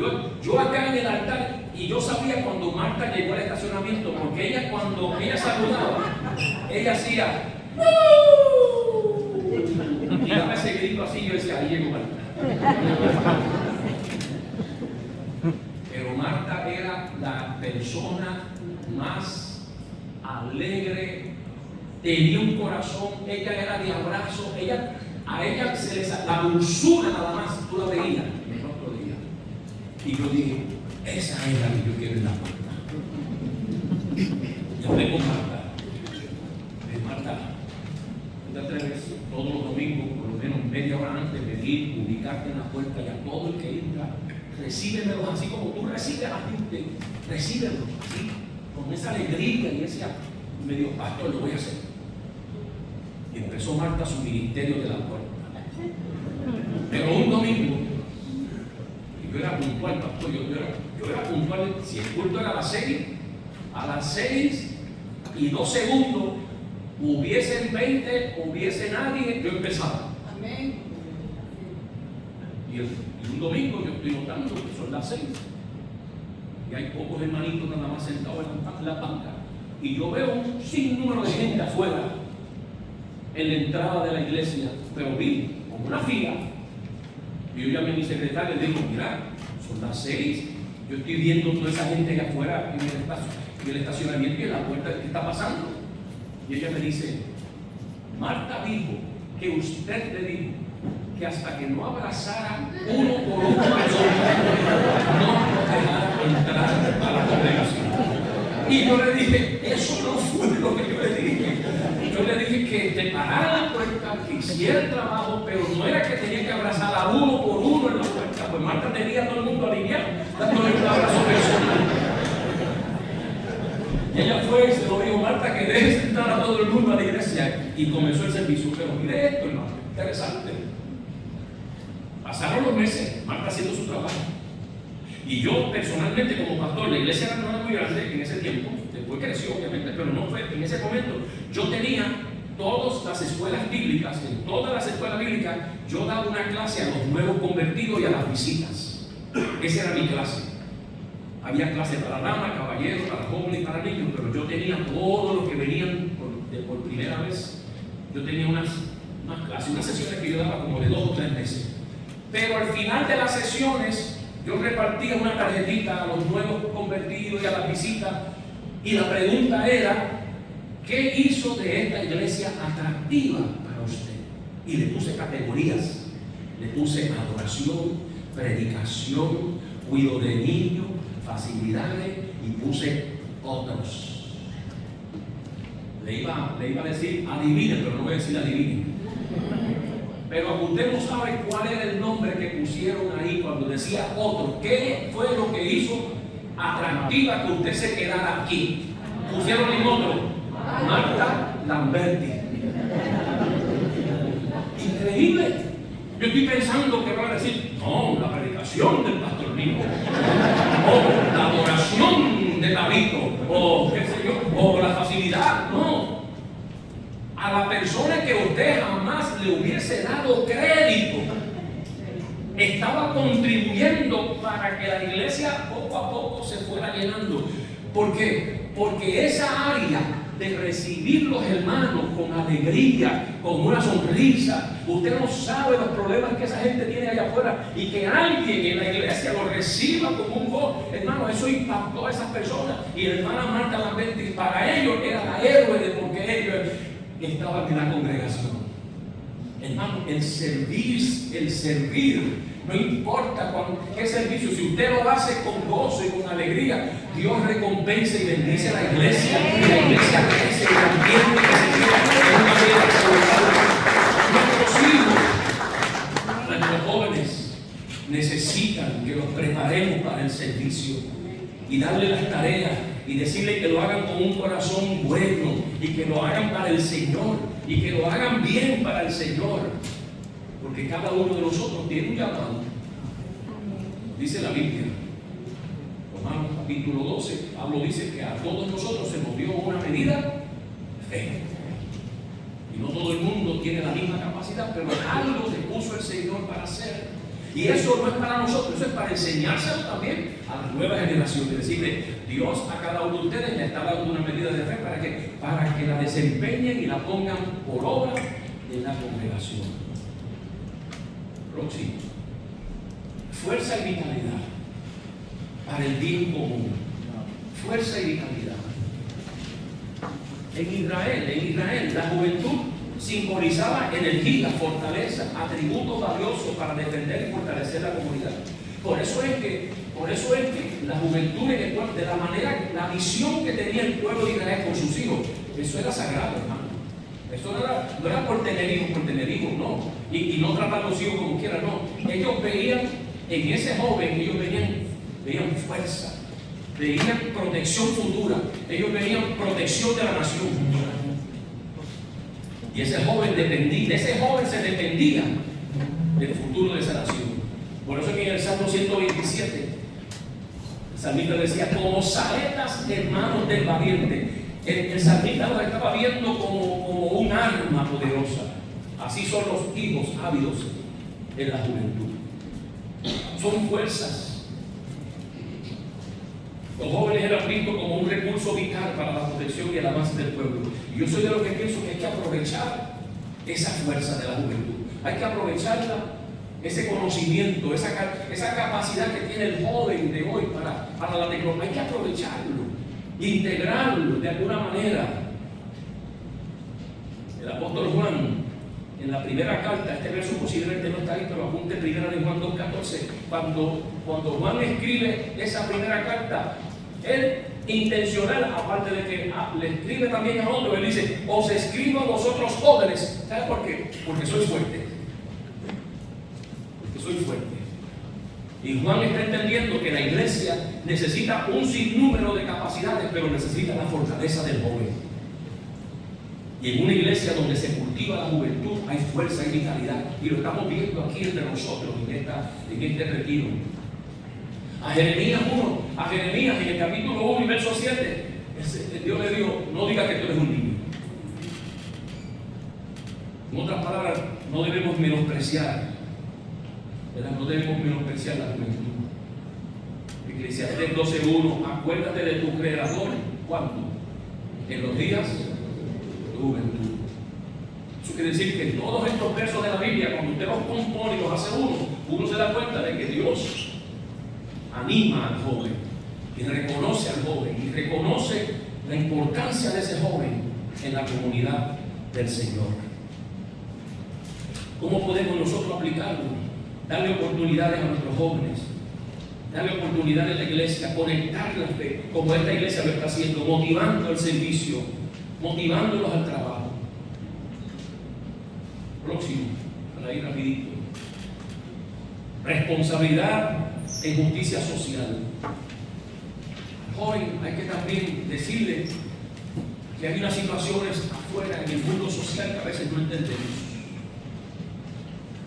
yo acá en el altar, y yo sabía cuando Marta llegó al estacionamiento, porque ella cuando ella saludaba, ella hacía y daba ese grito así, yo decía, ahí llegó Marta. Pero Marta era la persona más alegre, tenía un corazón, ella era de abrazo, a ella se le la dulzura nada más, tú la veías el otro día. Y yo dije, esa es la que yo quiero en la Marta. Yo hablé con Marta. Marta, tú te atreves todos los domingos, por lo menos media hora antes de ir, ubicarte en la puerta y a todo el que entra, recíbemelos así como tú recibes a la gente, recíbelos así, con esa alegría y ese medio pastor, lo voy a hacer. Y empezó Marta su ministerio de la puerta. Pero un domingo, y yo era puntual, pastor, yo era puntual, si el culto era a las 6 y 2 segundos, hubiesen 20, hubiese nadie, yo empezaba. Amén. Y un domingo yo estoy notando que son las 6 y hay pocos hermanitos nada más sentados en la banca. Y yo veo un sinnúmero de gente afuera en la entrada de la iglesia, pero vi como una fila. Y yo llamé a mi secretario y le digo, mira, son las 6, yo estoy viendo toda esa gente allá afuera en el estacionamiento y en la puerta, ¿qué está pasando? Y ella me dice, Marta dijo que usted le dijo que hasta que no abrazara uno por uno no dejara entrar a la congregación. Y yo le dije, eso no fue lo que yo le dije. Yo le dije que te parara la puerta, que hiciera el trabajo, pero no era que tenía que abrazar a uno por uno en la puerta. Pues Marta tenía a todo el mundo alineado, dándole un abrazo personal. Y ella fue y se lo dijo, Marta, que dejes entrar a todo el mundo a la iglesia. Y comenzó el servicio. Pero mire esto, hermano, interesante. Pasaron los meses, Marta haciendo su trabajo. Y yo personalmente como pastor, la iglesia no era muy grande en ese tiempo, después creció obviamente, pero no fue en ese momento. Yo tenía todas las escuelas bíblicas, en todas las escuelas bíblicas, yo daba una clase a los nuevos convertidos y a las visitas. Esa era mi clase. Había clase para damas, caballeros, para jóvenes y para niños, pero yo tenía todos los que venían por primera vez. Yo tenía unas clases, unas sesiones que yo daba como de 2 o 3 meses. Pero al final de las sesiones, yo repartía una tarjetita a los nuevos convertidos y a las visitas, y la pregunta era, ¿qué hizo de esta iglesia atractiva para usted? Y le puse categorías, le puse adoración, predicación, cuidado de niños, facilidades, y puse otros. Le iba a decir adivinen, pero no voy a decir adivinen. Pero usted no sabe cuál era el nombre que pusieron ahí cuando decía otro. ¿Qué fue lo que hizo atractiva que usted se quedara aquí? Pusieron el otro, Marta Lamberti. Increíble. Yo estoy pensando que van a decir, no, la predicación del pastor Nico, o la adoración de David, o qué sé yo, o la facilidad. No. A la persona que usted jamás le hubiese dado crédito, estaba contribuyendo para que la iglesia poco a poco se fuera llenando. ¿Por qué? Porque esa área de recibir los hermanos con alegría, con una sonrisa. Usted no sabe los problemas que esa gente tiene allá afuera y que alguien en la iglesia lo reciba como un gozo. Hermano, eso impactó a esas personas. Y la hermana Marta Lamberti, para ellos era la héroe de porque ellos estaban en la congregación. Hermano, el servir, no importa qué servicio, si usted lo hace con gozo y con alegría, Dios recompensa y bendice a la iglesia. Y la iglesia crece y también de una manera extraordinaria. Nuestros jóvenes necesitan que los preparemos para el servicio y darle las tareas y decirle que lo hagan con un corazón bueno y que lo hagan para el Señor y que lo hagan bien para el Señor, porque cada uno de nosotros tiene un llamado. Dice la Biblia, Romanos capítulo 12, Pablo dice que a todos nosotros se nos dio una medida de fe. Y no todo el mundo tiene la misma capacidad, pero algo le puso el Señor para hacer. Y eso no es para nosotros, eso es para enseñárselo también a las nuevas generaciones. Decirle, Dios a cada uno de ustedes le está dando una medida de fe para que la desempeñen y la pongan por obra en la congregación. Próximo. Fuerza y vitalidad para el bien común. Fuerza y vitalidad. En Israel, la juventud simbolizaba energía, fortaleza, atributos valiosos para defender y fortalecer la comunidad. Por eso es que la juventud en el pueblo, de la manera, la visión que tenía el pueblo de Israel con sus hijos, eso era sagrado, hermano. Eso no era por tener hijos, no. Y no tratar a los hijos como quieran, no. Ellos veían en ese joven, ellos veían fuerza, veían protección futura, ellos veían protección de la nación. Y ese joven se dependía del futuro de esa nación. Por eso que en el Salmo 127, el salmista decía, como saetas en manos del valiente. El salmista los estaba viendo como un arma poderosa. Así son los hijos ávidos en la juventud. Son fuerzas. Los jóvenes eran vistos como un recurso vital para la protección y el avance del pueblo. Y yo soy de los que pienso que hay que aprovechar esa fuerza de la juventud. Hay que aprovecharla, ese conocimiento, esa capacidad que tiene el joven de hoy para la tecnología. Hay que aprovecharlo, integrarlo de alguna manera. El apóstol Juan, en la primera carta, este verso posiblemente no está ahí, pero apunte primera de Juan 2:14, cuando Juan escribe esa primera carta, él intencional, aparte de que le escribe también a otro, él dice, os escribo a vosotros jóvenes. ¿Sabes por qué? Porque soy fuerte. Porque soy fuerte. Y Juan está entendiendo que la iglesia necesita un sinnúmero de capacidades, pero necesita la fortaleza del joven. Y en una iglesia donde se cultiva la juventud hay fuerza y vitalidad. Y lo estamos viendo aquí entre nosotros en este retiro. A Jeremías en el capítulo 1 y verso 7, Dios le dijo, no digas que tú eres un niño. En otras palabras, no debemos menospreciar, ¿verdad? No debemos menospreciar la juventud. Eclesiastés 12:1, acuérdate de tu creador, ¿cuándo? En los días de tu juventud. Eso quiere decir que en todos estos versos de la Biblia, cuando usted los compone y los hace uno se da cuenta de que Dios anima al joven y reconoce al joven y reconoce la importancia de ese joven en la comunidad del Señor. ¿Cómo podemos nosotros aplicarlo? Darle oportunidades a nuestros jóvenes, darle oportunidades a la iglesia, conectarlas como esta iglesia lo está haciendo, motivando el servicio, motivándolos al trabajo. Próximo, para ir rapidito. Responsabilidad en justicia social. Joven, hay que también decirle que hay unas situaciones afuera en el mundo social que a veces no entendemos,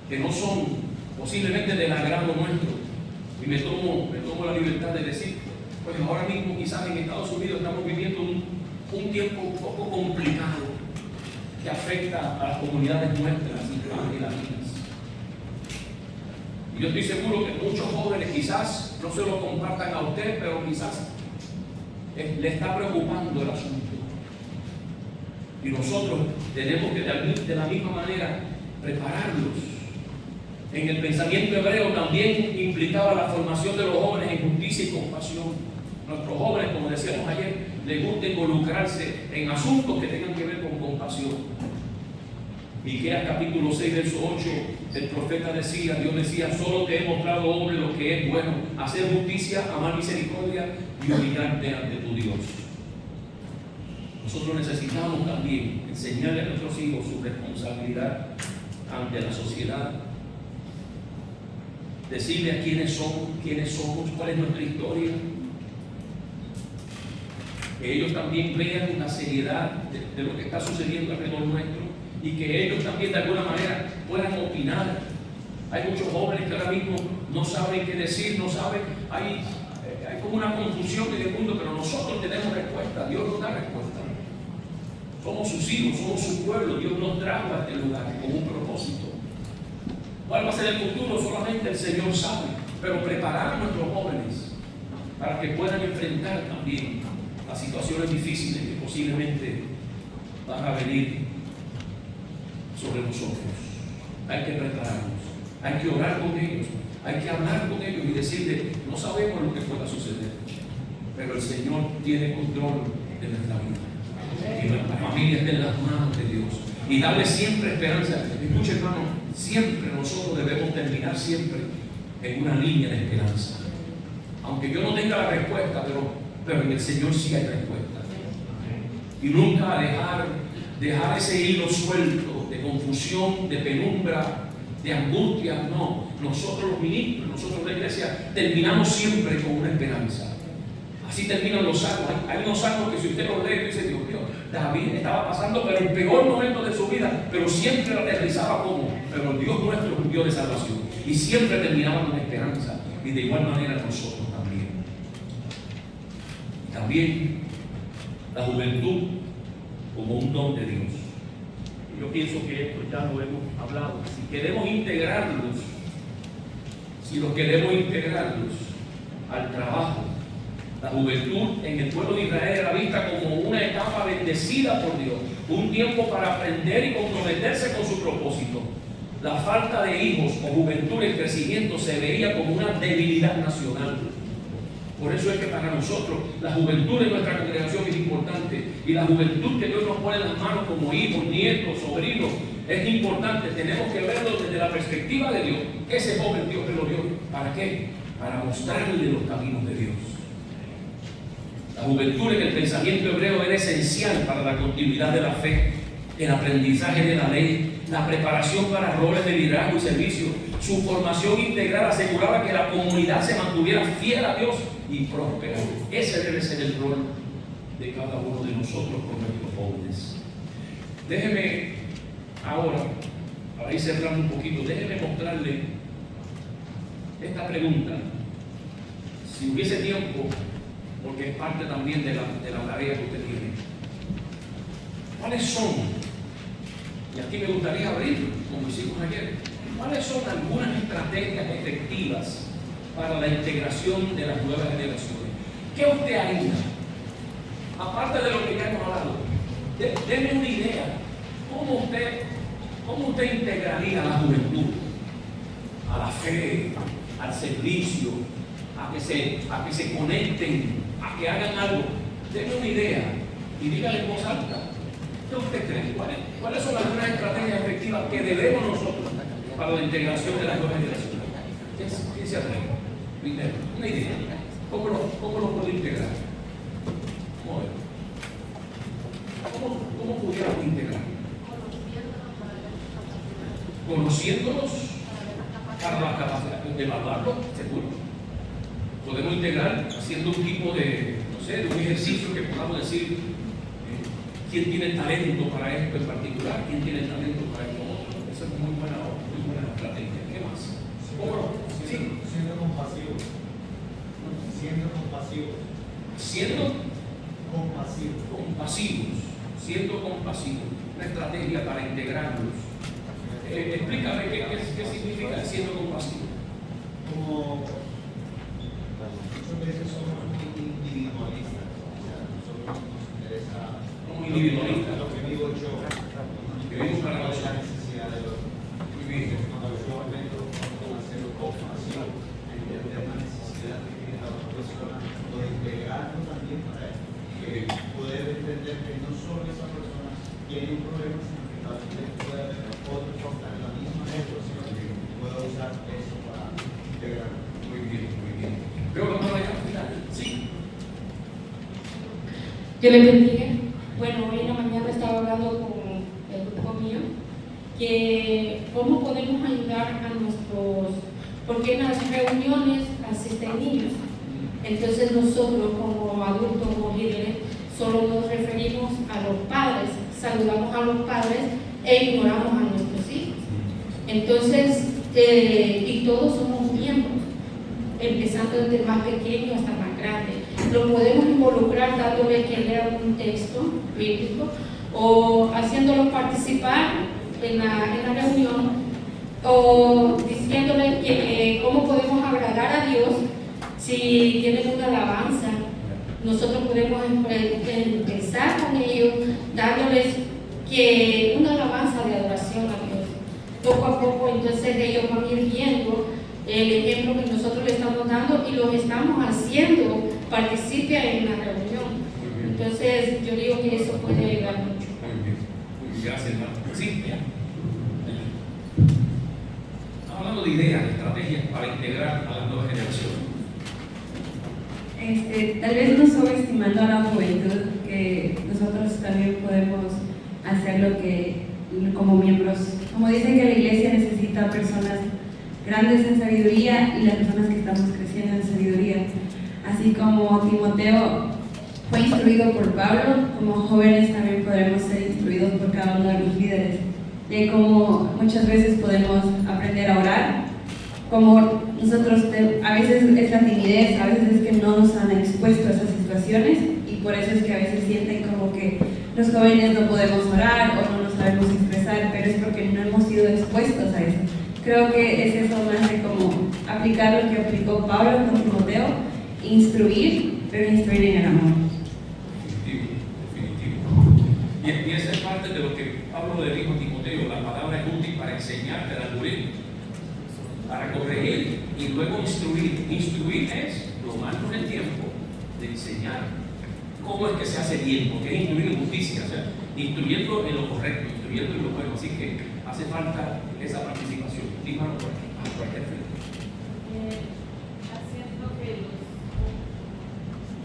que no son posiblemente del agrado nuestro. Y me tomo la libertad de decir, pues ahora mismo quizás en Estados Unidos estamos viviendo un tiempo un poco complicado que afecta a las comunidades nuestras y latinas. Y yo estoy seguro que muchos jóvenes quizás no se lo compartan a usted, pero quizás le está preocupando el asunto. Y nosotros tenemos que de la misma manera prepararlos. En el pensamiento hebreo también implicaba la formación de los jóvenes en justicia y compasión. Nuestros jóvenes, como decíamos ayer, les gusta involucrarse en asuntos que tengan que ver con compasión. Miqueas capítulo 6, verso 8, el profeta decía, Dios decía, solo te he mostrado, hombre, lo que es bueno, hacer justicia, amar misericordia y humillarte ante tu Dios. Nosotros necesitamos también enseñarle a nuestros hijos su responsabilidad ante la sociedad, decirle a quiénes somos, cuál es nuestra historia, que ellos también vean la seriedad de lo que está sucediendo alrededor nuestro y que ellos también de alguna manera puedan opinar. Hay muchos jóvenes que ahora mismo no saben qué decir, no saben, hay como una confusión en el mundo, pero nosotros tenemos respuesta, Dios nos da respuesta. Somos sus hijos, somos su pueblo, Dios nos trajo a este lugar con un propósito. ¿Cuál va a ser el futuro? Solamente el Señor sabe, pero preparar a nuestros jóvenes para que puedan enfrentar también las situaciones difíciles que posiblemente van a venir sobre nosotros. Hay que prepararnos, hay que orar con ellos, hay que hablar con ellos y decirles, no sabemos lo que pueda suceder, pero el Señor tiene control de nuestra vida y nuestra familia está en las manos de Dios, y darle siempre esperanza. Escuche, hermano, siempre nosotros debemos terminar siempre en una línea de esperanza, aunque yo no tenga la respuesta, pero en el Señor sí hay respuesta. Y nunca dejar ese hilo suelto de confusión, de penumbra, de angustia. No, nosotros los ministros, nosotros la iglesia, terminamos siempre con una esperanza. Así terminan los salmos. Hay unos salmos que si usted los lee, dice, Dios mío, David estaba pasando por el peor momento de su vida, pero siempre aterrizaba como, pero el Dios nuestro es un Dios de salvación. Y siempre terminaba con esperanza. Y de igual manera nosotros también. Y también la juventud como un don de Dios. Yo pienso que esto ya lo hemos hablado. Si queremos integrarlos al trabajo, la juventud en el pueblo de Israel era vista como una etapa bendecida por Dios, un tiempo para aprender y comprometerse con su propósito. La falta de hijos o juventud en crecimiento se veía como una debilidad nacional. Por eso es que para nosotros la juventud de nuestra congregación es importante, y la juventud que Dios nos pone en las manos como hijos, nietos, sobrinos, es importante. Tenemos que verlo desde la perspectiva de Dios. Ese joven Dios que lo dio, ¿para qué? Para mostrarle los caminos de Dios. La juventud en el pensamiento hebreo era esencial para la continuidad de la fe, el aprendizaje de la ley, la preparación para roles de liderazgo y servicio. Su formación integral aseguraba que la comunidad se mantuviera fiel a Dios y próspera. Ese debe ser el rol de cada uno de nosotros con nuestros jóvenes. Déjeme ahora, para ir cerrando un poquito, déjeme mostrarle esta pregunta. Si hubiese tiempo, porque es parte también de la tarea que usted tiene. ¿Cuáles son? Y aquí me gustaría abrir, como hicimos ayer, ¿cuáles son algunas estrategias efectivas para la integración de las nuevas generaciones? ¿Qué usted haría? Aparte de lo que ya hemos hablado, denme una idea. ¿Cómo usted integraría a la juventud? A la fe, al servicio, a que se conecten, a que hagan algo. Denme una idea y dígale en voz alta. ¿Qué usted cree? ¿Cuáles son algunas estrategias efectivas que debemos nosotros para la integración de las nuevas generaciones? ¿Quién se atreve? Primero, una idea. ¿Cómo lo puedo integrar? ¿Cómo pudiéramos integrar? Conociéndolos para la capacidad de evaluarlo, seguro. Podemos integrar haciendo un tipo de, no sé, de un ejercicio que podamos decir quién tiene talento para esto en particular, quién tiene talento para esto otro. Esa es muy buena estrategia. ¿Qué más? ¿Cómo? Sí.
Siendo compasivo.
Siendo compasivos. Una estrategia para integrarlos. Explícame qué significa siendo compasivo.
Como muchas veces somos muy individualistas. Nosotros nos interesa
como individualistas.
lo que vivo mucho
Vivimos para
la
nosotros.
necesidad de los
Muy bien.
cuando yo momento con hacerlo con pasión, entender la necesidad que tiene la otra persona, o de integrarnos también para poder entender que no solo esa persona tiene un problema, sino que también puede haber otro que está en la misma situación y pueda usar eso para integrarnos.
Muy bien, muy bien. Creo que vamos a ir al final. Sí.
Yo le bendiga. Bueno, hoy en la mañana estaba hablando con el grupo mío que cómo podemos ayudar a nuestros, porque en las reuniones asisten niños. Entonces nosotros como adultos, como líderes, solo nos referimos a los padres, saludamos a los padres e ignoramos a nuestros hijos. Entonces, y todos somos miembros, empezando desde el más pequeño hasta el más grande. Lo podemos involucrar dándole que lea un texto bíblico o haciéndolo participar en la reunión o diciéndole que cómo podemos agradar a Dios si tienen una alabanza. Nosotros podemos empezar con ellos dándoles que una alabanza de adoración a Dios. Poco a poco entonces ellos van a ir viendo el ejemplo que nosotros le estamos dando y lo estamos haciendo participe en la reunión. Entonces yo digo que eso puede ayudar mucho.
Muy bien. Muy bien. Gracias, hermano. Sí, ya. Estamos hablando de ideas, de estrategias para integrar a las nuevas generaciones.
Tal vez no subestimando a la juventud, que nosotros también podemos hacer lo que como miembros, como dicen que la iglesia necesita personas grandes en sabiduría y las personas que estamos creciendo en sabiduría. Así como Timoteo fue instruido por Pablo, como jóvenes también podremos ser instruidos por cada uno de los líderes, de cómo muchas veces podemos aprender a orar, como nosotros a veces es la timidez, a veces es que no nos han expuesto a esas situaciones y por eso es que a veces sienten como que los jóvenes no podemos orar o no nos sabemos expresar, pero es porque no hemos sido expuestos a eso. Creo que es eso más de como aplicar lo que aplicó Pablo con Timoteo, instruir, pero instruir en el amor.
Definitivo. Y esa es parte de lo que Pablo le dijo a Timoteo: la palabra es útil para enseñar, para corregir y luego instruir. Instruir es tomarnos el tiempo de enseñar cómo es que se hace bien, porque es instruir en justicia, o sea, instruyendo en lo correcto, instruyendo en lo bueno. Así que hace falta esa participación. Dímelo por aquí, a cualquier frente.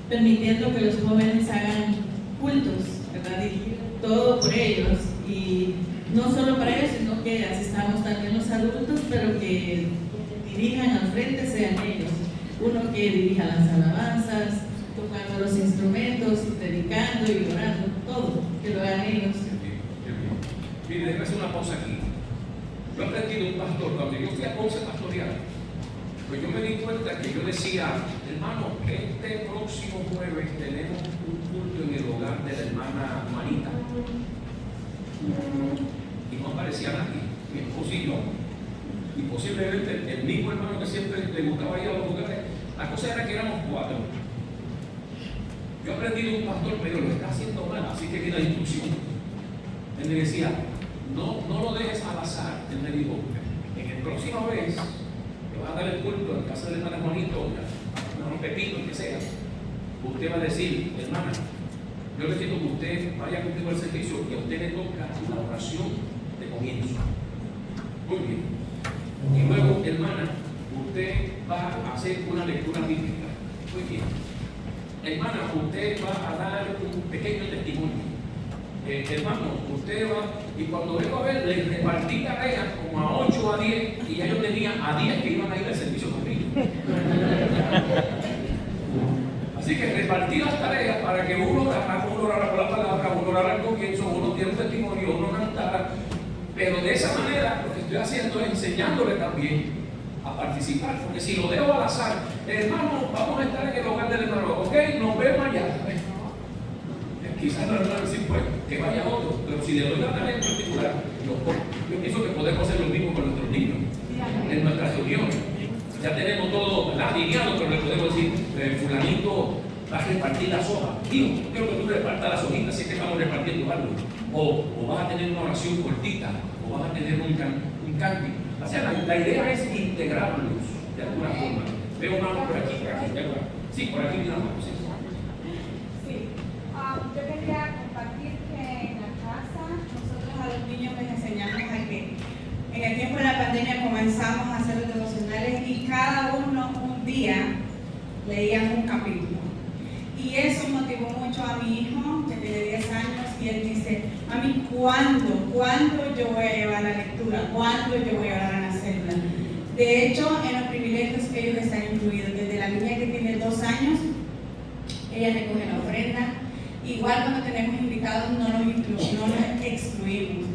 Permitiendo que los jóvenes hagan cultos, ¿verdad? Dirigir todo por ellos y no solo para ellos, sino que asistamos también los adultos, pero que dirijan al frente sean ellos. Uno que dirija las alabanzas, tocando los instrumentos, predicando y orando, todo, que lo hagan ellos.
Mire, déjame hacer una pausa aquí. Yo aprendí de un pastor, cuando yo fui a Ponce pastorear, pues yo me di cuenta que yo decía: hermano, este próximo jueves tenemos un culto en el hogar de la hermana Juanita. Y no aparecía nadie, mi esposo y yo. Y posiblemente el mismo hermano que siempre le gustaba ir a los lugares. La cosa era que éramos 4. Yo aprendí de un pastor, pero lo está haciendo mal, así que vi la instrucción. Él me decía: no lo dejes al azar. Él me dijo: en el próxima vez que vas a dar el culto en casa de la hermana Juanito, a un Pepito, el que sea, usted va a decir: hermana, yo necesito que usted vaya conmigo al servicio y a usted le toca la oración de comienzo. Muy bien. Y luego, hermana, usted va a hacer una lectura bíblica. Muy bien. Hermana, usted va a dar un pequeño testimonio. Hermano, usted va, y cuando vengo a ver, le repartí tareas como a 8 a 10, y ya yo tenía a 10 que iban a ir al servicio conmigo. Así que repartí las tareas para que uno orara por la palabra, uno orara al comienzo, uno diera un testimonio, uno cantara. Pero de esa manera lo que estoy haciendo es enseñándole también a participar, porque si lo dejo al azar, hermano, vamos a estar en el hogar del hermano, ok, nos vemos allá. Quizás la hermana sí puede, que vaya otro, pero si le doy la tarea en particular, yo pienso que podemos hacer lo mismo con nuestros niños en nuestras reuniones. Ya tenemos todo alineado, pero le podemos decir: fulanito va a repartir las hojas. Digo, quiero que tú repartas las hojitas, así que estamos repartiendo algo. o vas a tener una oración cortita, o vas a tener un cántico. O sea, la idea es integrarlos de alguna forma. Veo mano por aquí, sí, por aquí viene la mano, sí.
Sí, yo quería compartir que en la casa nosotros a los niños les enseñamos a que en el tiempo de la pandemia comenzamos a hacer los devocionales y cada uno un día leíamos un capítulo. Y eso motivó mucho a mi hijo, que tiene 10 años, y él dice: mami, ¿cuándo yo voy a llevar la lectura? ¿Cuándo yo voy a orar en la célula? De hecho, en los privilegios ellos están incluidos. Desde la niña que tiene 2 años, ella recoge la ofrenda. Igual cuando tenemos invitados no los excluimos.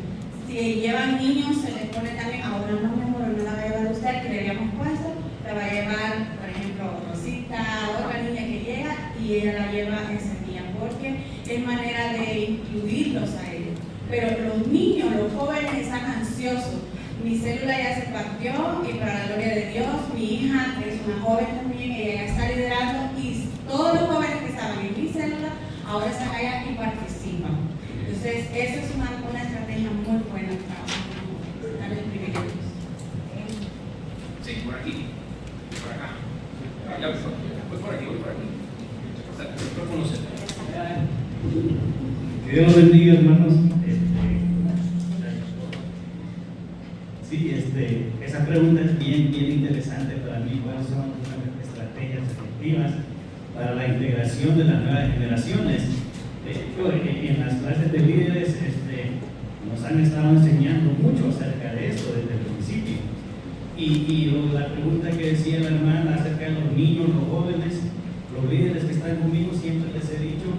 Si llevan niños, se les pone también, ahora no, mi amor, no la va a llevar usted, que le habíamos puesto, la va a llevar, por ejemplo, Rosita, otra niña que llega, y ella la lleva ese día, porque es manera de incluirlos a ellos. Pero los niños, los jóvenes están ansiosos. Mi célula ya se partió y para la gloria de Dios, mi hija es una joven también, ella ya está liderando y todos los jóvenes que estaban en mi célula ahora están allá y participan. Entonces, eso es una estrategia muy buena para darles privilegios.
Sí, por aquí, por acá. Ya, pues por aquí, voy por aquí. O sea, el micrófono se
Que Dios los bendiga, hermanos. Esa pregunta es bien interesante para mí. ¿Cuáles son las estrategias efectivas para la integración de las nuevas generaciones? En las clases de líderes nos han estado enseñando mucho acerca de esto desde el principio. Y la pregunta que decía la hermana acerca de los niños, los jóvenes, los líderes que están conmigo, siempre les he dicho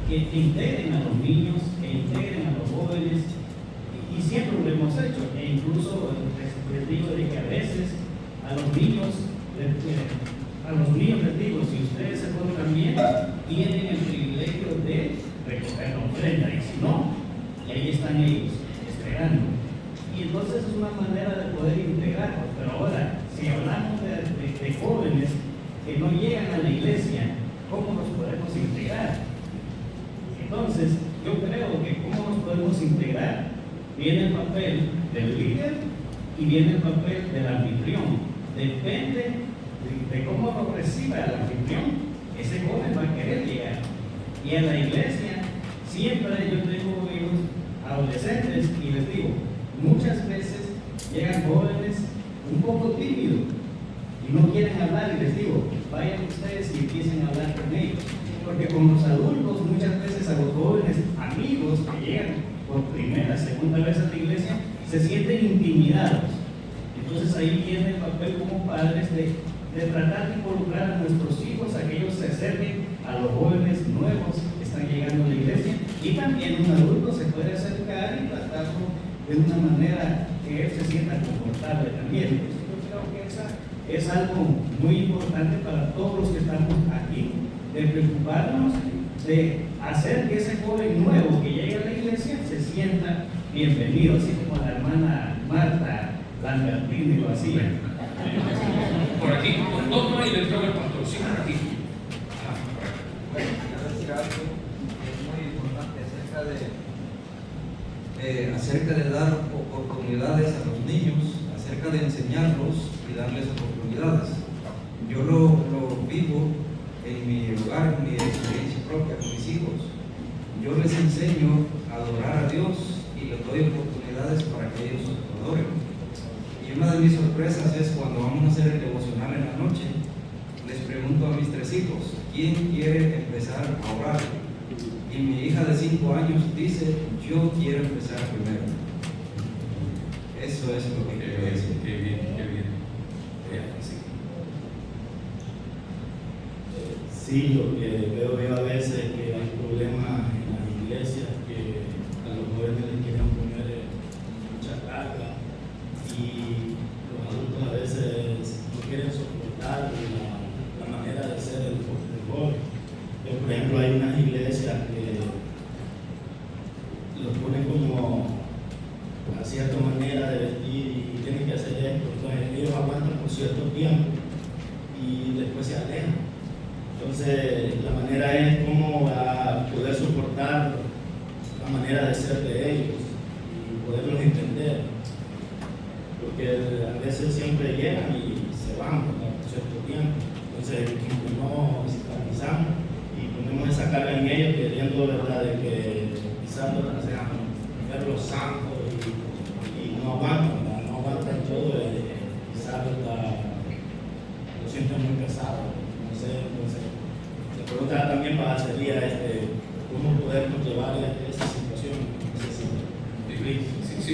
que integren a los niños, que integren a los jóvenes, y siempre lo hemos hecho. E incluso les digo de que a veces a los niños les digo, si ustedes se portan bien, tienen el privilegio de recoger la ofrenda, y si no, ahí están ellos esperando. Y entonces es una manera de poder integrarlos. Pero ahora, si hablamos de jóvenes que no llegan a la iglesia, ¿cómo nos podemos integrar? Entonces, yo creo que cómo nos podemos integrar, viene el papel del líder y viene el papel del anfitrión. Depende de cómo lo reciba el anfitrión, ese joven va a querer llegar. Y en la iglesia, siempre yo tengo hijos adolescentes y les digo, muchas veces llegan jóvenes un poco tímidos y no quieren hablar, y les digo, vayan ustedes y empiecen a hablar con ellos. Porque con los adultos, muchas veces a los jóvenes amigos que llegan por primera, segunda vez a la iglesia, se sienten intimidados. Entonces ahí viene el papel como padres de tratar de involucrar a nuestros hijos, a que ellos se acerquen a los jóvenes nuevos que están llegando a la iglesia, y también un adulto se puede acercar y tratarlo de una manera que él se sienta confortable también. Entonces, yo creo que esa es algo muy importante para todos los que estamos aquí, de preocuparnos de hacer que ese joven nuevo que llegue a la iglesia se sienta bienvenido, así como la hermana Marta Langartini lo hacía.
por aquí, no hay del pastor, sí, por aquí.
Quiero decir algo que es muy importante acerca de dar oportunidades a los niños, acerca de enseñarlos y darles oportunidades. Yo lo vivo en mi hogar, en mi experiencia propia con mis hijos. Yo les enseño a adorar a Dios y les doy oportunidades para que ellos adoren. Y una de mis sorpresas es cuando vamos a hacer el devocional en la noche, les pregunto a mis 3 hijos, ¿quién quiere empezar a orar? Y mi hija de 5 años dice, yo quiero empezar primero. Eso es lo que quiero decir.
Qué bien, qué bien.
Sí, lo que veo yo a veces que hay problemas en las iglesias, que a los jóvenes les quieren poner mucha carga y los adultos a veces no quieren soportar la manera de ser el joven. Por ejemplo, hay unas iglesias que los ponen como a cierta manera de vestir y tienen que hacer esto, entonces ellos aguantan por cierto tiempo y después se alejan. Entonces, la manera es cómo poder soportar la la manera de ser de ellos y poderlos entender. Porque a veces siempre llegan y se van por cierto tiempo. Entonces, no simpatizamos y ponemos esa carga en ellos queriendo, ¿verdad?, de que quizás verlos santos y no aguantan, ¿verdad? No aguantan todo, quizás lo sienten muy pesado. No sé, entonces, la pregunta también sería cómo podemos llevar esa situación.
Sí,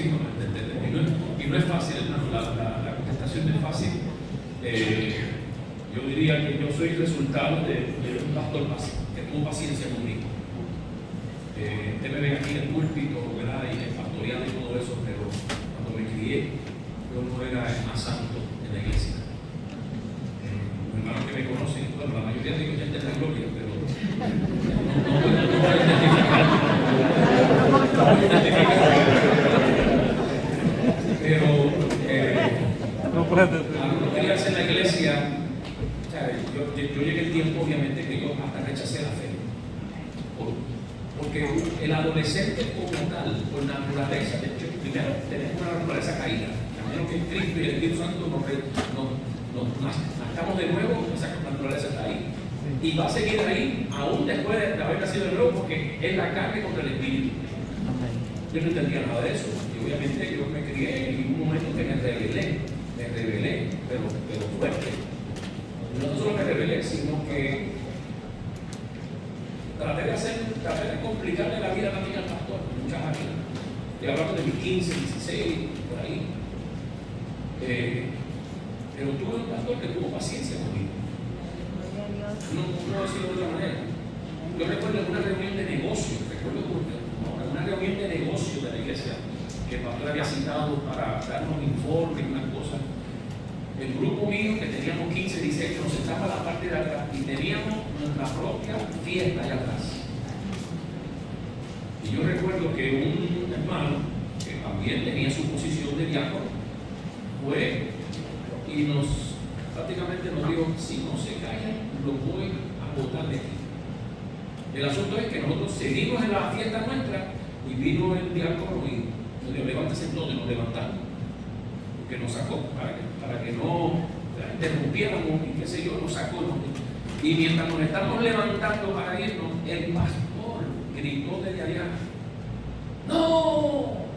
y no es fácil, hermano, la contestación no es fácil. Yo diría que yo soy resultado de un pastor que tuvo paciencia conmigo. Usted me ve aquí en el púlpito, ¿verdad?, y en pastoreado y todo eso, pero cuando me crié, yo no era el más santo en la iglesia. Los hermanos que me conocen, bueno, la mayoría de ellos ya tienen la gloria, pero no puedo identificar. Pero no quería hacer la iglesia. O sea, yo llegué el tiempo, obviamente, que yo hasta rechacé la fe. Porque el adolescente como tal, por naturaleza, primero tenemos una naturaleza caída. A menos que Cristo y el Espíritu Santo nos nazcamos de nuevo, esa naturaleza está ahí. Y va a seguir ahí, aún después de haber nacido de nuevo, porque es la carne contra el Espíritu. Yo no entendía nada de eso. Y obviamente yo me crié y hubo un momento que me rebelé, pero fuerte. No solo me rebelé, sino que traté de complicarle la vida también al pastor, en muchas áreas. Estoy hablando de mis 15, 16, por ahí. Pero tuve un pastor que tuvo paciencia conmigo. No puedo decirlo de otra manera. Yo recuerdo en una reunión de negocio, una reunión de negocio de la iglesia, que el pastor había citado para darnos informes y unas cosas. El grupo mío, que teníamos 15, 16, nos sentamos a la parte de atrás y teníamos nuestra propia fiesta allá atrás. Y yo recuerdo que un hermano, que también tenía su posición de diácono, fue y prácticamente nos dijo: si no se callan, lo voy a botar de aquí. El asunto es que nosotros seguimos en la fiesta nuestra y vino el diácono y nos dijo: levántese todos, y nos levantamos. Que nos sacó para que no interrumpiéramos y qué sé yo, nos sacó. Y mientras nos estamos levantando para irnos, el pastor gritó desde allá: ¡no!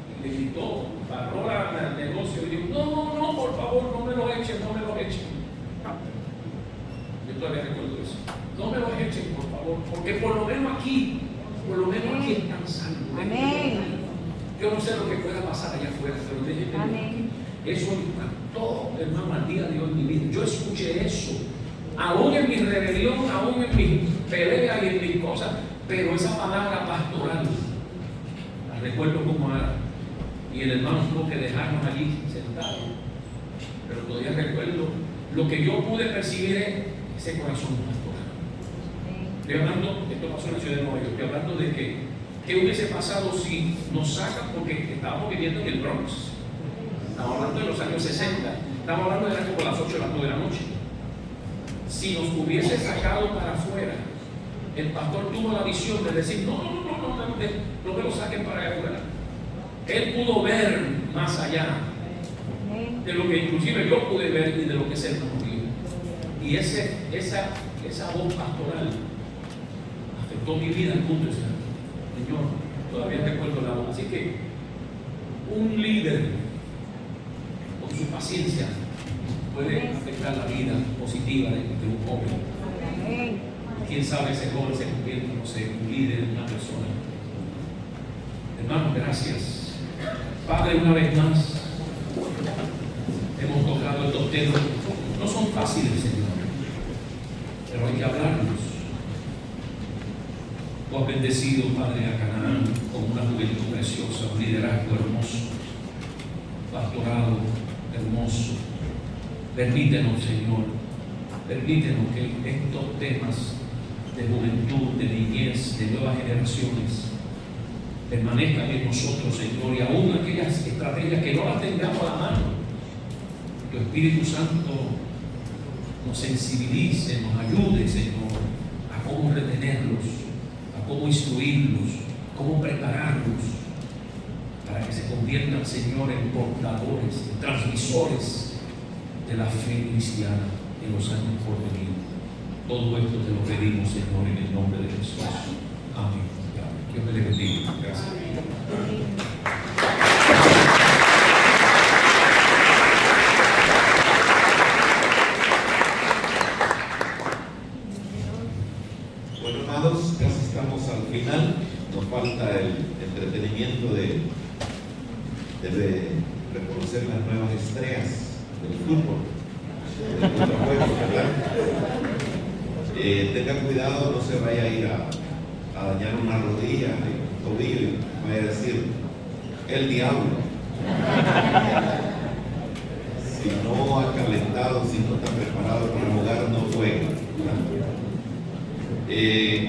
Y le gritó, paró el negocio y dijo: no, por favor, no me lo echen. Yo todavía recuerdo eso. No me lo echen, por favor, porque por lo menos aquí están salvos. Amén. Yo no sé lo que pueda pasar allá afuera, pero déjenme. Eso impactó, hermano, al día de hoy en mi vida. Yo escuché eso, aún en mi rebelión, aún en mis peleas y en mis cosas, pero esa palabra pastoral, la recuerdo como ahora. Y el hermano tuvo que dejarnos allí sentados. Pero todavía recuerdo lo que yo pude percibir es ese corazón pastoral. Estoy hablando, esto pasó en la ciudad de Nueva York, estoy hablando de que ¿qué hubiese pasado si nos sacan? Porque estábamos viviendo en el Bronx. Estamos hablando de los años 60. Estamos hablando de como las 8 o las 9 de la noche. Si nos hubiese sacado para afuera, el pastor tuvo la visión de decir: no me lo saquen para allá afuera. Él pudo ver más allá de lo que inclusive yo pude ver y de lo que se nos vio. Y esa voz pastoral afectó mi vida al punto de ser. Señor, todavía recuerdo la voz. Así que un líder con su paciencia puede afectar la vida positiva de un joven. Y quién sabe, ese joven se convierte, no sé, en un líder, en una persona. Hermanos, gracias. Padre, una vez más hemos tocado estos temas. No son fáciles, Señor, pero hay que hablarlos. Tú has bendecido, Padre, a Canaán con una juventud preciosa, un liderazgo hermoso, pastorado hermoso. Permítenos, Señor, permítenos que estos temas de juventud, de niñez, de nuevas generaciones permanezcan en nosotros, Señor, y aún aquellas estrategias que no las tengamos a la mano, tu Espíritu Santo nos sensibilice, nos ayude, Señor, a cómo retenerlos, a cómo instruirlos, cómo prepararlos para que se conviertan, Señor, en portadores, en transmisores de la fe cristiana en los años por venir. Todo esto te lo pedimos, Señor, en el nombre de Jesús. Amén. Dios me le bendiga. Gracias.
Bueno, hermanos, casi estamos al final. Nos falta el entretenimiento de reconocer las nuevas estrellas del fútbol, de nuestro juego, ¿verdad? Tenga cuidado, no se vaya a ir a dañar una rodilla, un tobillo, y vaya a decir, el diablo. Si no ha calentado, si no está preparado para jugar, no juega, ¿verdad?